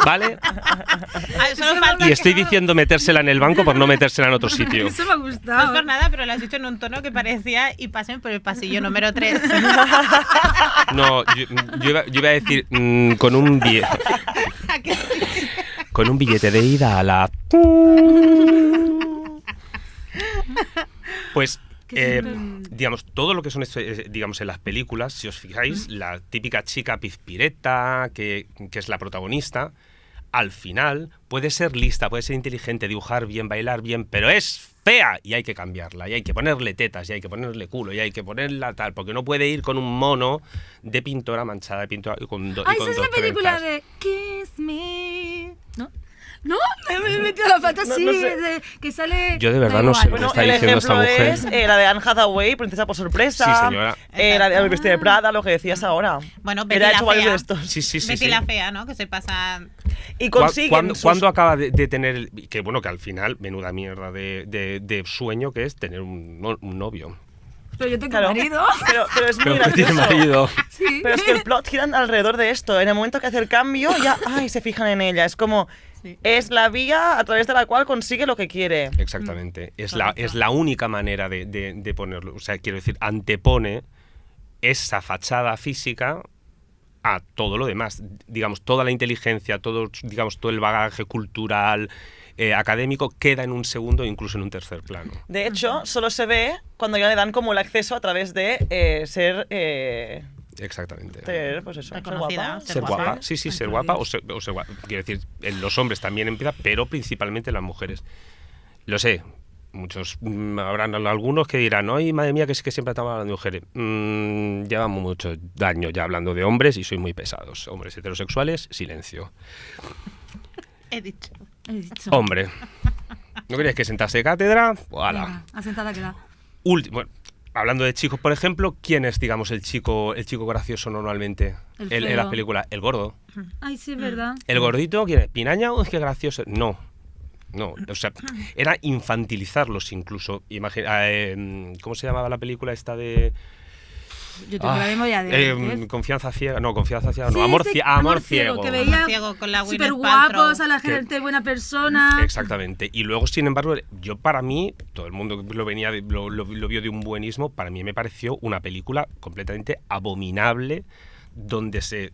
¿Vale? Ah, solo falta Y estoy diciendo metérsela en el banco por no metérsela en otro sitio. Eso me ha No es gustado. por nada, pero lo has dicho en un tono que parecía y pasen por el pasillo número 3. No, yo iba a decir con un billete. Con un billete de ida a la... Pues, digamos, todo lo que son, digamos, en las películas, si os fijáis, la típica chica pizpireta, que es la protagonista, al final puede ser lista, puede ser inteligente, dibujar bien, bailar bien, pero es fea y hay que cambiarla, y hay que ponerle tetas, y hay que ponerle culo, y hay que ponerla tal, porque no puede ir con un mono de pintora manchada de pintura y con, Ah, y con esa es dos la película trenzas. de Kiss Me. ¿No? No, me he metido la pata así, No sé. de, que sale... Yo de verdad Da no sé igual. lo que Bueno, está el diciendo esta ejemplo mujer. es la de Anne Hathaway, Princesa por sorpresa. Sí, señora. La de El vestido de Prada, lo que decías ahora. Bueno, Betty Ella ha la hecho varios fea. de estos. Sí, sí, sí. Betty sí. la fea, ¿no? Que se pasa... Y consiguen ¿Cuándo acaba de tener que bueno, que al final, menuda mierda de sueño que es tener un novio? Pero yo tengo Claro. marido. Pero es muy Pero que tiene gracioso. marido. Sí. Pero es que el plot gira alrededor de esto. En el momento que hace el cambio, ya se fijan en ella. Es como, Sí. es la vía a través de la cual consigue lo que quiere. Exactamente. Es la única manera de ponerlo. O sea, quiero decir, antepone esa fachada física a todo lo demás. Digamos, toda la inteligencia, todo el bagaje cultural, académico, queda en un segundo e incluso en un tercer plano. De hecho, solo se ve cuando ya le dan como el acceso a través de ser, Exactamente. pues eso, Reconocida, ser Ser guapa. guapa, sí, Ay, ser por guapa Dios. o ser guapa. Quiero decir, en los hombres también empieza, pero principalmente en las mujeres. Lo sé, muchos habrán algunos que dirán, ay, madre mía, que es que siempre estamos hablando de mujeres. Llevamos mucho daño ya hablando de hombres y soy muy pesados. Hombres heterosexuales, silencio. He dicho. He dicho. Hombre, ¿no querías que sentase cátedra? Pues ala. Venga, asentada queda. Bueno, hablando de chicos, por ejemplo, ¿quién es, digamos, el chico gracioso normalmente El en feo. las películas? El gordo. Ay, sí, es verdad. ¿El gordito quién es? ¿Pinaña? ¡Uy, qué gracioso! No. No, o sea, era infantilizarlos incluso. ¿Cómo se llamaba la película esta de...? Yo tengo la memoria de... Confianza ciega. No, confianza ciega. No, Sí, amor, sí, amor ciego. que veía Amor ciego con la súper Gwyneth Paltrow. guapos, a la gente buena persona. Exactamente. Y luego, sin embargo, yo para mí, todo el mundo lo vio de un buenismo, para mí me pareció una película completamente abominable, donde se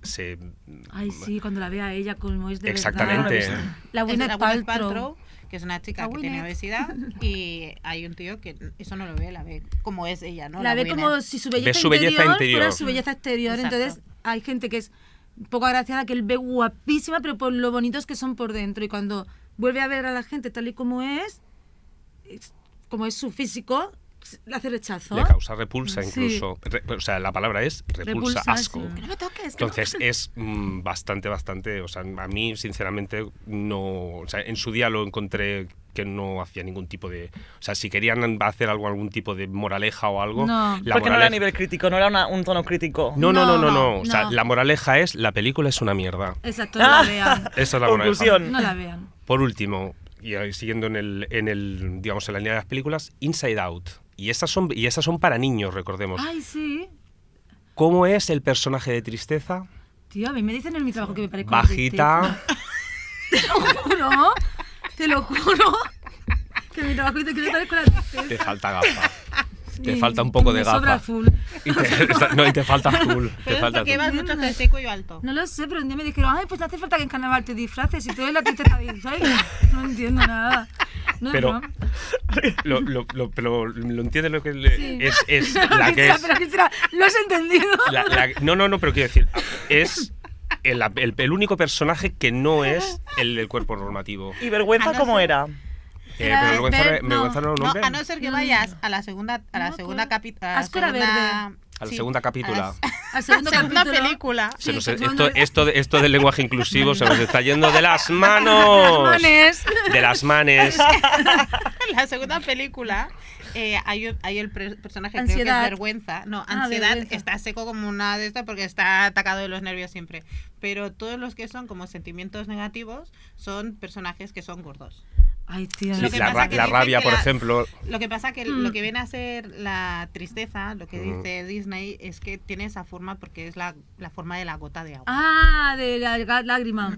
Ay, sí, cuando la vea ella como es de Exactamente. verdad. La Es Gwyneth la Gwyneth Paltrow. que es una chica La que tiene Gwyneth. obesidad, y hay un tío que eso no lo ve, la ve como es ella, ¿no? La ve Gwyneth. como si su belleza, Ve su belleza interior. fuera su belleza exterior. Exacto. Entonces hay gente que es poco agraciada, que él ve guapísima, pero por lo bonitos que son por dentro. Y cuando vuelve a ver a la gente tal y como es su físico, le hace rechazo. le causa repulsa Sí. incluso. O sea, la palabra es repulsa, asco. sí. Que no me toques. que no- Entonces es bastante, o sea, a mí sinceramente no, o sea, en su día lo encontré que no hacía ningún tipo de, o sea, si querían hacer algún tipo de moraleja o algo, No. la Porque no era a moraleja- nivel crítico, no era un tono crítico. no, No, o sea, no. la moraleja es, la película es una mierda. Exacto, no la vean. Esa es la Conclusión. moraleja. No la vean. Por último, y ahí siguiendo en el digamos en la línea de las películas, Inside Out. Y esas son para niños, recordemos. Ay, sí. ¿Cómo es el personaje de Tristeza? Tío, a mí me dicen en mi trabajo que me parezco a Bajita. Te lo juro. Que en mi trabajo dice que me parezco a la tristeza. Te falta gafa. Te Sí, falta un poco de me sobra gafa. full. Y te falta azul. Pero Te es falta porque azul. vas mucho que cuello alto. No lo sé, pero un día me dijeron, ay, pues no hace falta que en carnaval te disfraces, si tú eres la tristeza de Israel. No entiendo nada. No, Pero no. pero lo entiendes lo que Sí. es la que es. Pero Cristina, lo has entendido. No, pero quiero decir, es el único personaje que no es el del cuerpo normativo. ¿Y vergüenza Ah, no cómo sé. era? Era Pero vergüenza ver- no era un No, nombre. a no ser que vayas a la segunda No, capítulo. Asco era verde. A la segunda capítula. Al segundo segunda capítulo. película. Se nos- Sí, segundo- esto del lenguaje inclusivo se nos está yendo de las manos. Manes. De las manes. En la segunda película hay el personaje creo que Ansiedad. es vergüenza. No, Ah, ansiedad vergüenza. está seco como una de estas porque está atacado de los nervios siempre. Pero todos los que son como sentimientos negativos son personajes que son gordos. Ay, tío. Sí, Lo que la pasa que dicen rabia, que por la- ejemplo. Lo que pasa que Mm. lo que viene a ser la tristeza, lo que Mm. dice Disney, es que tiene esa forma porque es la forma de la gota de agua. Ah, de la lágrima.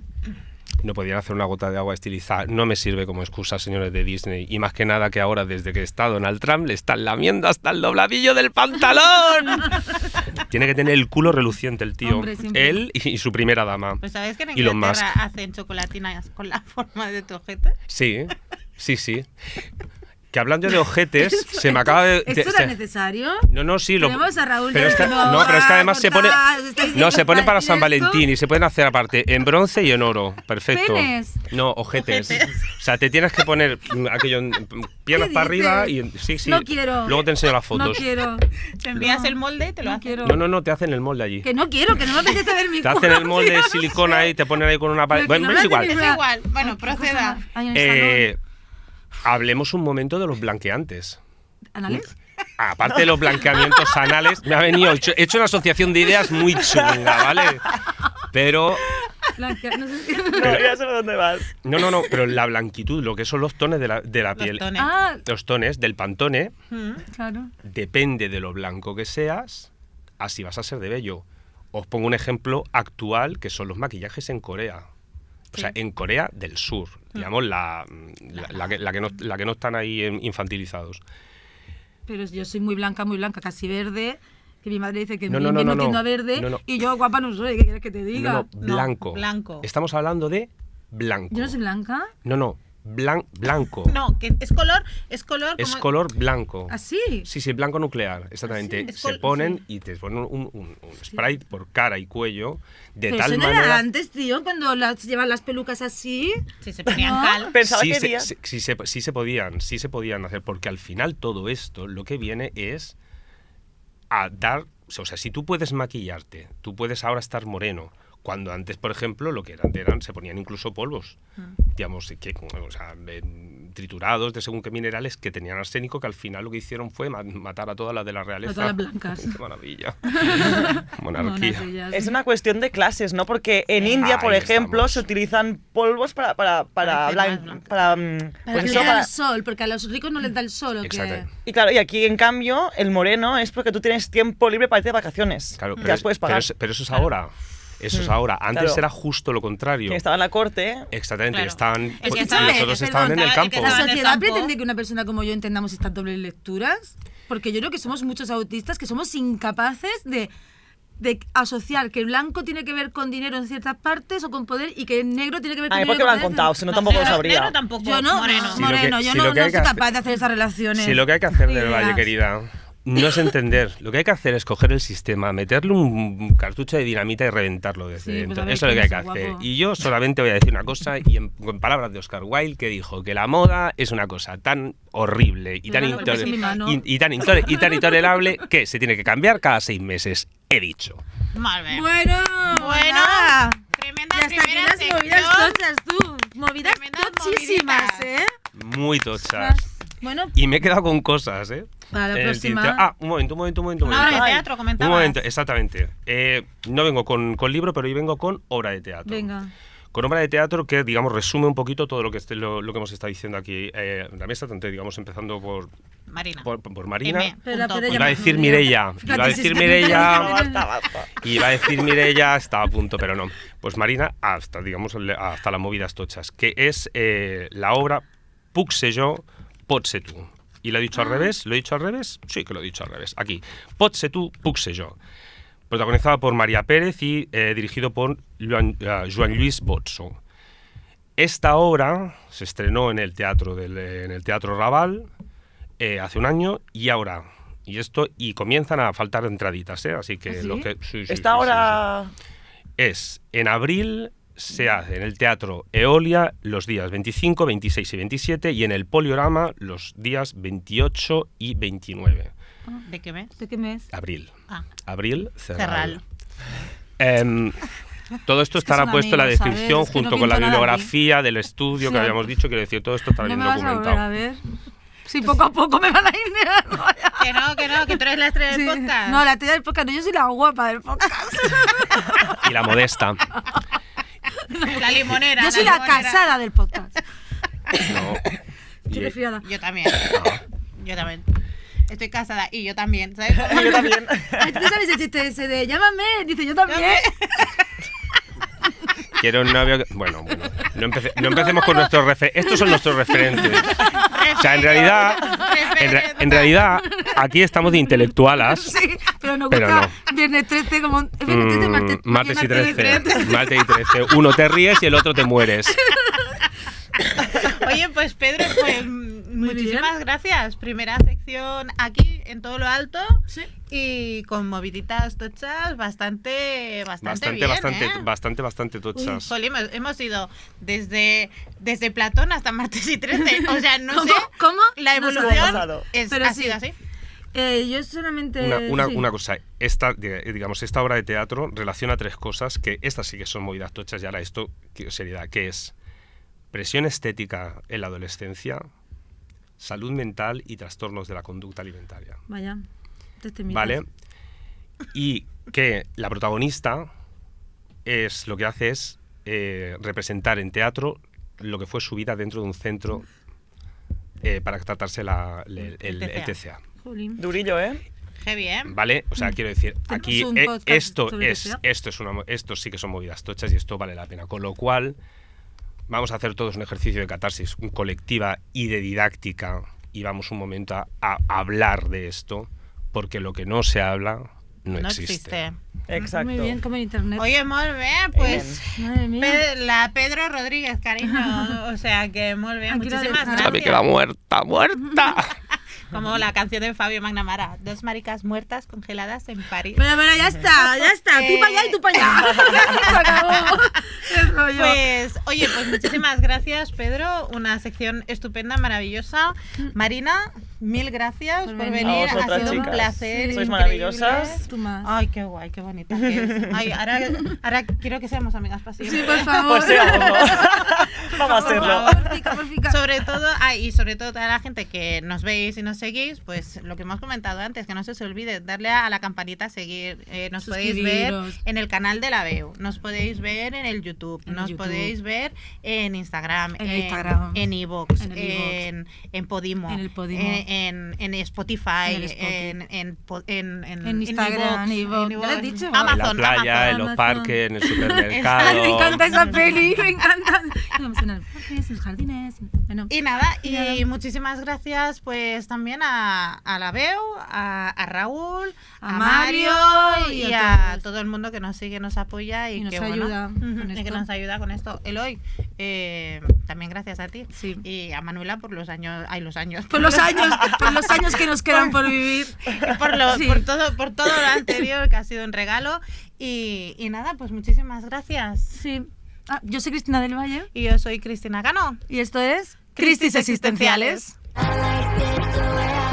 No podían hacer una gota de agua estilizada. No me sirve como excusa, señores de Disney. Y más que nada que ahora, desde que está Donald Trump, le están lamiendo hasta el dobladillo del pantalón. Tiene que tener el culo reluciente el tío. Hombre, siempre. Él y su primera dama. Pues ¿sabes que en Elon Inglaterra Musk. hacen chocolatinas con la forma de tu ojete? Sí. Que hablando de ojetes, se me acaba de... ¿Esto era necesario? No, sí, lo... Tenemos a Raúl pero es que, diciendo, no, pero es que además se pone... cortar, se está diciendo No, se ponen para San esto. Valentín y se pueden hacer aparte en bronce y en oro. Perfecto. ¿Penes? No, ojetes. Ojetes. O sea, te tienes que poner aquello piernas ¿Qué para arriba y... dices? Sí. No quiero. Luego te enseño las No fotos. quiero. Te envías No, el molde y te lo no hacen. quiero. No, te hacen el molde allí. Que no quiero, que no me apetece ver mi Te culo. hacen el molde de tío. silicona ahí, te ponen ahí con una pared. Pero que Bueno, no es me igual. hacen Es igual. Bueno, Ay, qué cosa proceda. más. Ay, en el Hablemos un momento de los blanqueantes. salón. ¿Anales? Aparte de los blanqueamientos anales, me ha venido. He hecho una asociación de ideas muy chunga, ¿vale? Pero Blanca, no sé si... No, ya sé dónde vas. No, pero la blanquitud, lo que son los tones de la piel, tones. Ah, los tones del Pantone, claro. depende de lo blanco que seas, así vas a ser de bello. Os pongo un ejemplo actual, que son los maquillajes en Corea. O sea, en Corea del Sur, digamos, la que no están ahí infantilizados. Pero yo soy muy blanca, casi verde. Que mi madre dice que No, en no, no, invierno no, tiendo no. a verde. No, no. Y yo guapa no soy, ¿qué quieres que te diga? No, blanco. blanco. Estamos hablando de blanco. ¿Yo no soy blanca? No, blanco. No, que es color Es como... color blanco. ¿Así? Sí, blanco nuclear, exactamente. ¿Ah, sí? Se ponen y te ponen un spray por cara y cuello de Pero tal eso no manera. era antes, tío, cuando llevan las pelucas así. Sí, se ponían ¿No? cal. Pensaba Sí, que se, día. sí se podían hacer, porque al final todo esto lo que viene es a dar, o sea, si tú puedes maquillarte, tú puedes ahora estar moreno, cuando antes, por ejemplo, lo que eran se ponían incluso polvos, digamos, o sea, triturados de según qué minerales que tenían arsénico, que al final lo que hicieron fue matar a todas las de la realeza. A todas las blancas. ¡Qué maravilla! Monarquía. Monas Es una cuestión de clases, ¿no? Porque en India, por Ahí ejemplo, estamos. se utilizan polvos para Para ser más blanco. Para pues que eso, le da el sol, porque a los ricos no les da el sol. ¿o qué? Exacto. Y claro, y aquí en cambio, el moreno es porque tú tienes tiempo libre para irte de vacaciones. Claro, Ya pero, las puedes pagar. pero eso es ahora. Eso es ahora. Antes Claro. era justo lo contrario. Quien estaba en la corte. Exactamente, Claro. estaban, Es que estaban- nosotros perdón, estaban en el es que campo. ¿La estaban en el sociedad campo. pretende que una persona como yo entendamos estas dobles lecturas? Porque yo creo que somos muchos autistas que somos incapaces de asociar que el blanco tiene que ver con dinero en ciertas partes o con poder y que el negro tiene que ver con A mí dinero. porque me han con poder. contado, si no tampoco lo Negro sabría. tampoco, Yo no, moreno. Sí, lo que- moreno, yo sí, no, lo que hay no soy que capaz de hacer esas relaciones. Si lo que hay que hacer del Valle, Ideas. querida, no es entender. Lo que hay que hacer es coger el sistema, meterle un cartucho de dinamita y reventarlo desde Sí, pues dentro. a ver Eso es lo que hay que quién es el hacer. guapo. Y yo solamente voy a decir una cosa, y en palabras de Oscar Wilde, que dijo que la moda es una cosa tan horrible y tan, Mira, lo que pasa en mi mano. y tan intolerable que se tiene que cambiar cada 6 meses. He dicho. Molt bé. Bueno, Bueno, tremenda y hasta aquí primera las sección. movidas tochas, tú. Movidas Tremendas tochísimas, moviditas. ¿eh? Muy tochas. Bueno, Y me he quedado con cosas, ¿eh? para la En el próxima. tintero. Un momento. Una obra de Ay, teatro, Un comentabas. momento, exactamente. No vengo con libro, pero hoy vengo con obra de teatro. Venga. Con obra de teatro que, digamos, resume un poquito todo lo que hemos estado diciendo aquí en la mesa, tanto, digamos, empezando por Marina. Marina. M. Pero Punto. ella Iba a me decir jodía. Mireia. Fíjate, Iba a si decir es que Mireia. Basta, basta. Iba a decir Mireia, estaba a punto, pero no. Pues Marina, hasta, digamos, hasta las movidas tochas, que es la obra Puc ser jo, pot ser tu. ¿Y lo he dicho al revés? ¿Lo he dicho al revés? Sí que lo he dicho al revés. Aquí. Pot ser tu, puc ser jo. Protagonizada por María Pérez y dirigido por Joan Lluís Botso. Esta obra se estrenó en el Teatro Raval hace un año y ahora. Y comienzan a faltar entraditas, ¿eh? Así que ¿Ah, sí? lo que sí, Esta hora. es en abril. Se hace en el Teatro Eolia los días 25, 26 y 27 y en el Poliorama los días 28 y 29. ¿De qué mes? ¿De qué mes? Abril. Ah, Abril, Cerral. Todo esto Es que estará son puesto en la amigos, ¿sabes? descripción Es que no junto con la pinto nada bibliografía del estudio que Sí. habíamos dicho. Quiero decir, todo esto estará No bien me vas a volver documentado. a ver. Sí, poco a poco me van a ir negando. que tú eres la estrella del Sí. podcast. No, la estrella del podcast, no, yo soy la guapa del podcast. Y la modesta. La limonera. Yo soy la limonera. casada del podcast. No. Estoy Y- resfriada. Yo también. Yo también. Estoy casada y yo también, ¿sabes? Yo también. Ay, ¿tú sabes el chiste ese de llámame? Dice yo también. Quiero un novio. Bueno. No empecemos con nuestros referentes. Estos son nuestros referentes. O sea, en realidad, aquí estamos de intelectualas. Sí, pero nos Pero gusta viernes 13 como... Viernes 13, Martes y 13. 13. Martes y 13. Uno te ríes y el otro te mueres. Oye, pues Pedro, pues muchísimas gracias. Primera sección aquí en todo lo alto Sí. y con moviditas tochas bastante bien, ¿eh? Bastante tochas. Jolín, hemos ido desde Platón hasta Martes y 13. O sea, no ¿Cómo? sé. ¿Cómo? La No sé. ¿Cómo ha evolución pasado? Pero ha sí. sido así. Yo solamente... sí. Una cosa, esta obra de teatro relaciona 3 cosas que estas sí que son movidas tochas y ahora esto, seriedad, que es presión estética en la adolescencia, salud mental y trastornos de la conducta alimentaria. Vaya, te miras. ¿Vale? Y que la protagonista lo que hace es representar en teatro lo que fue su vida dentro de un centro para tratarse el TCA. Jolín. Durillo, ¿eh? Qué bien. ¿Vale? O sea, quiero decir, aquí un podcast sobre esto sí que son movidas tochas y esto vale la pena. Con lo cual, vamos a hacer todos un ejercicio de catarsis colectiva y de didáctica y vamos un momento a hablar de esto, porque lo que no se habla no existe. Exacto. Muy bien, como en internet. Oye, molt bé, pues Madre mía. la Pedro Rodríguez, cariño. O sea que muy bien, Aquí la muchísimas dejas. Ya me queda gracias. muerta. Como la canción de Fabio Magnamara, 2 maricas muertas congeladas en París. Pero ya está. Tú para allá y tú para allá. Se acabó. El rollo. Pues, oye, pues muchísimas gracias, Pedro. Una sección estupenda, maravillosa. Marina, mil gracias por venir. A Ha vosotras, sido un chicas. placer. Sois increíble. maravillosas. Tú más. Ay, qué guay, qué bonita que es. Ay, ahora quiero que seamos amigas para siempre. Sí, por favor. Pues sí, vamos a hacerlo. Porfica. Sobre todo, y sobre todo toda la gente que nos veis y nos seguís, pues lo que hemos comentado antes, que no se os olvide, darle a la campanita a seguir. Nos podéis ver Suscribiros. en el canal de la Veu, nos podéis ver en el YouTube, En el nos YouTube. podéis ver en Instagram, En Instagram. en iVoox, En el iVoox. en Podimo, En el Podimo. en Spotify, En el Spotify. en Instagram, iVoox, iVoox. Ya lo has dicho. En la Amazon, playa, en los Amazon. parques, en el Ay, supermercado. me encanta esa peli, me encanta. Vamos en el parques, en los jardines. Bueno, Y nada, y muchísimas gracias pues también a la Veu, a Raúl, A a Mario Mario y y a a todos. todo el mundo que nos sigue, nos apoya y Y nos que ayuda bueno, con y que esto. nos ayuda con esto. Eloy, también gracias a ti. Sí. Y a Manuela por los años, por los años que nos quedan por vivir. Sí. por todo lo anterior que ha sido un regalo. Y nada, pues muchísimas gracias. Sí. Yo soy Cristina del Valle Y yo soy Cristina Cano. y esto es Crisis Existenciales. I like it the way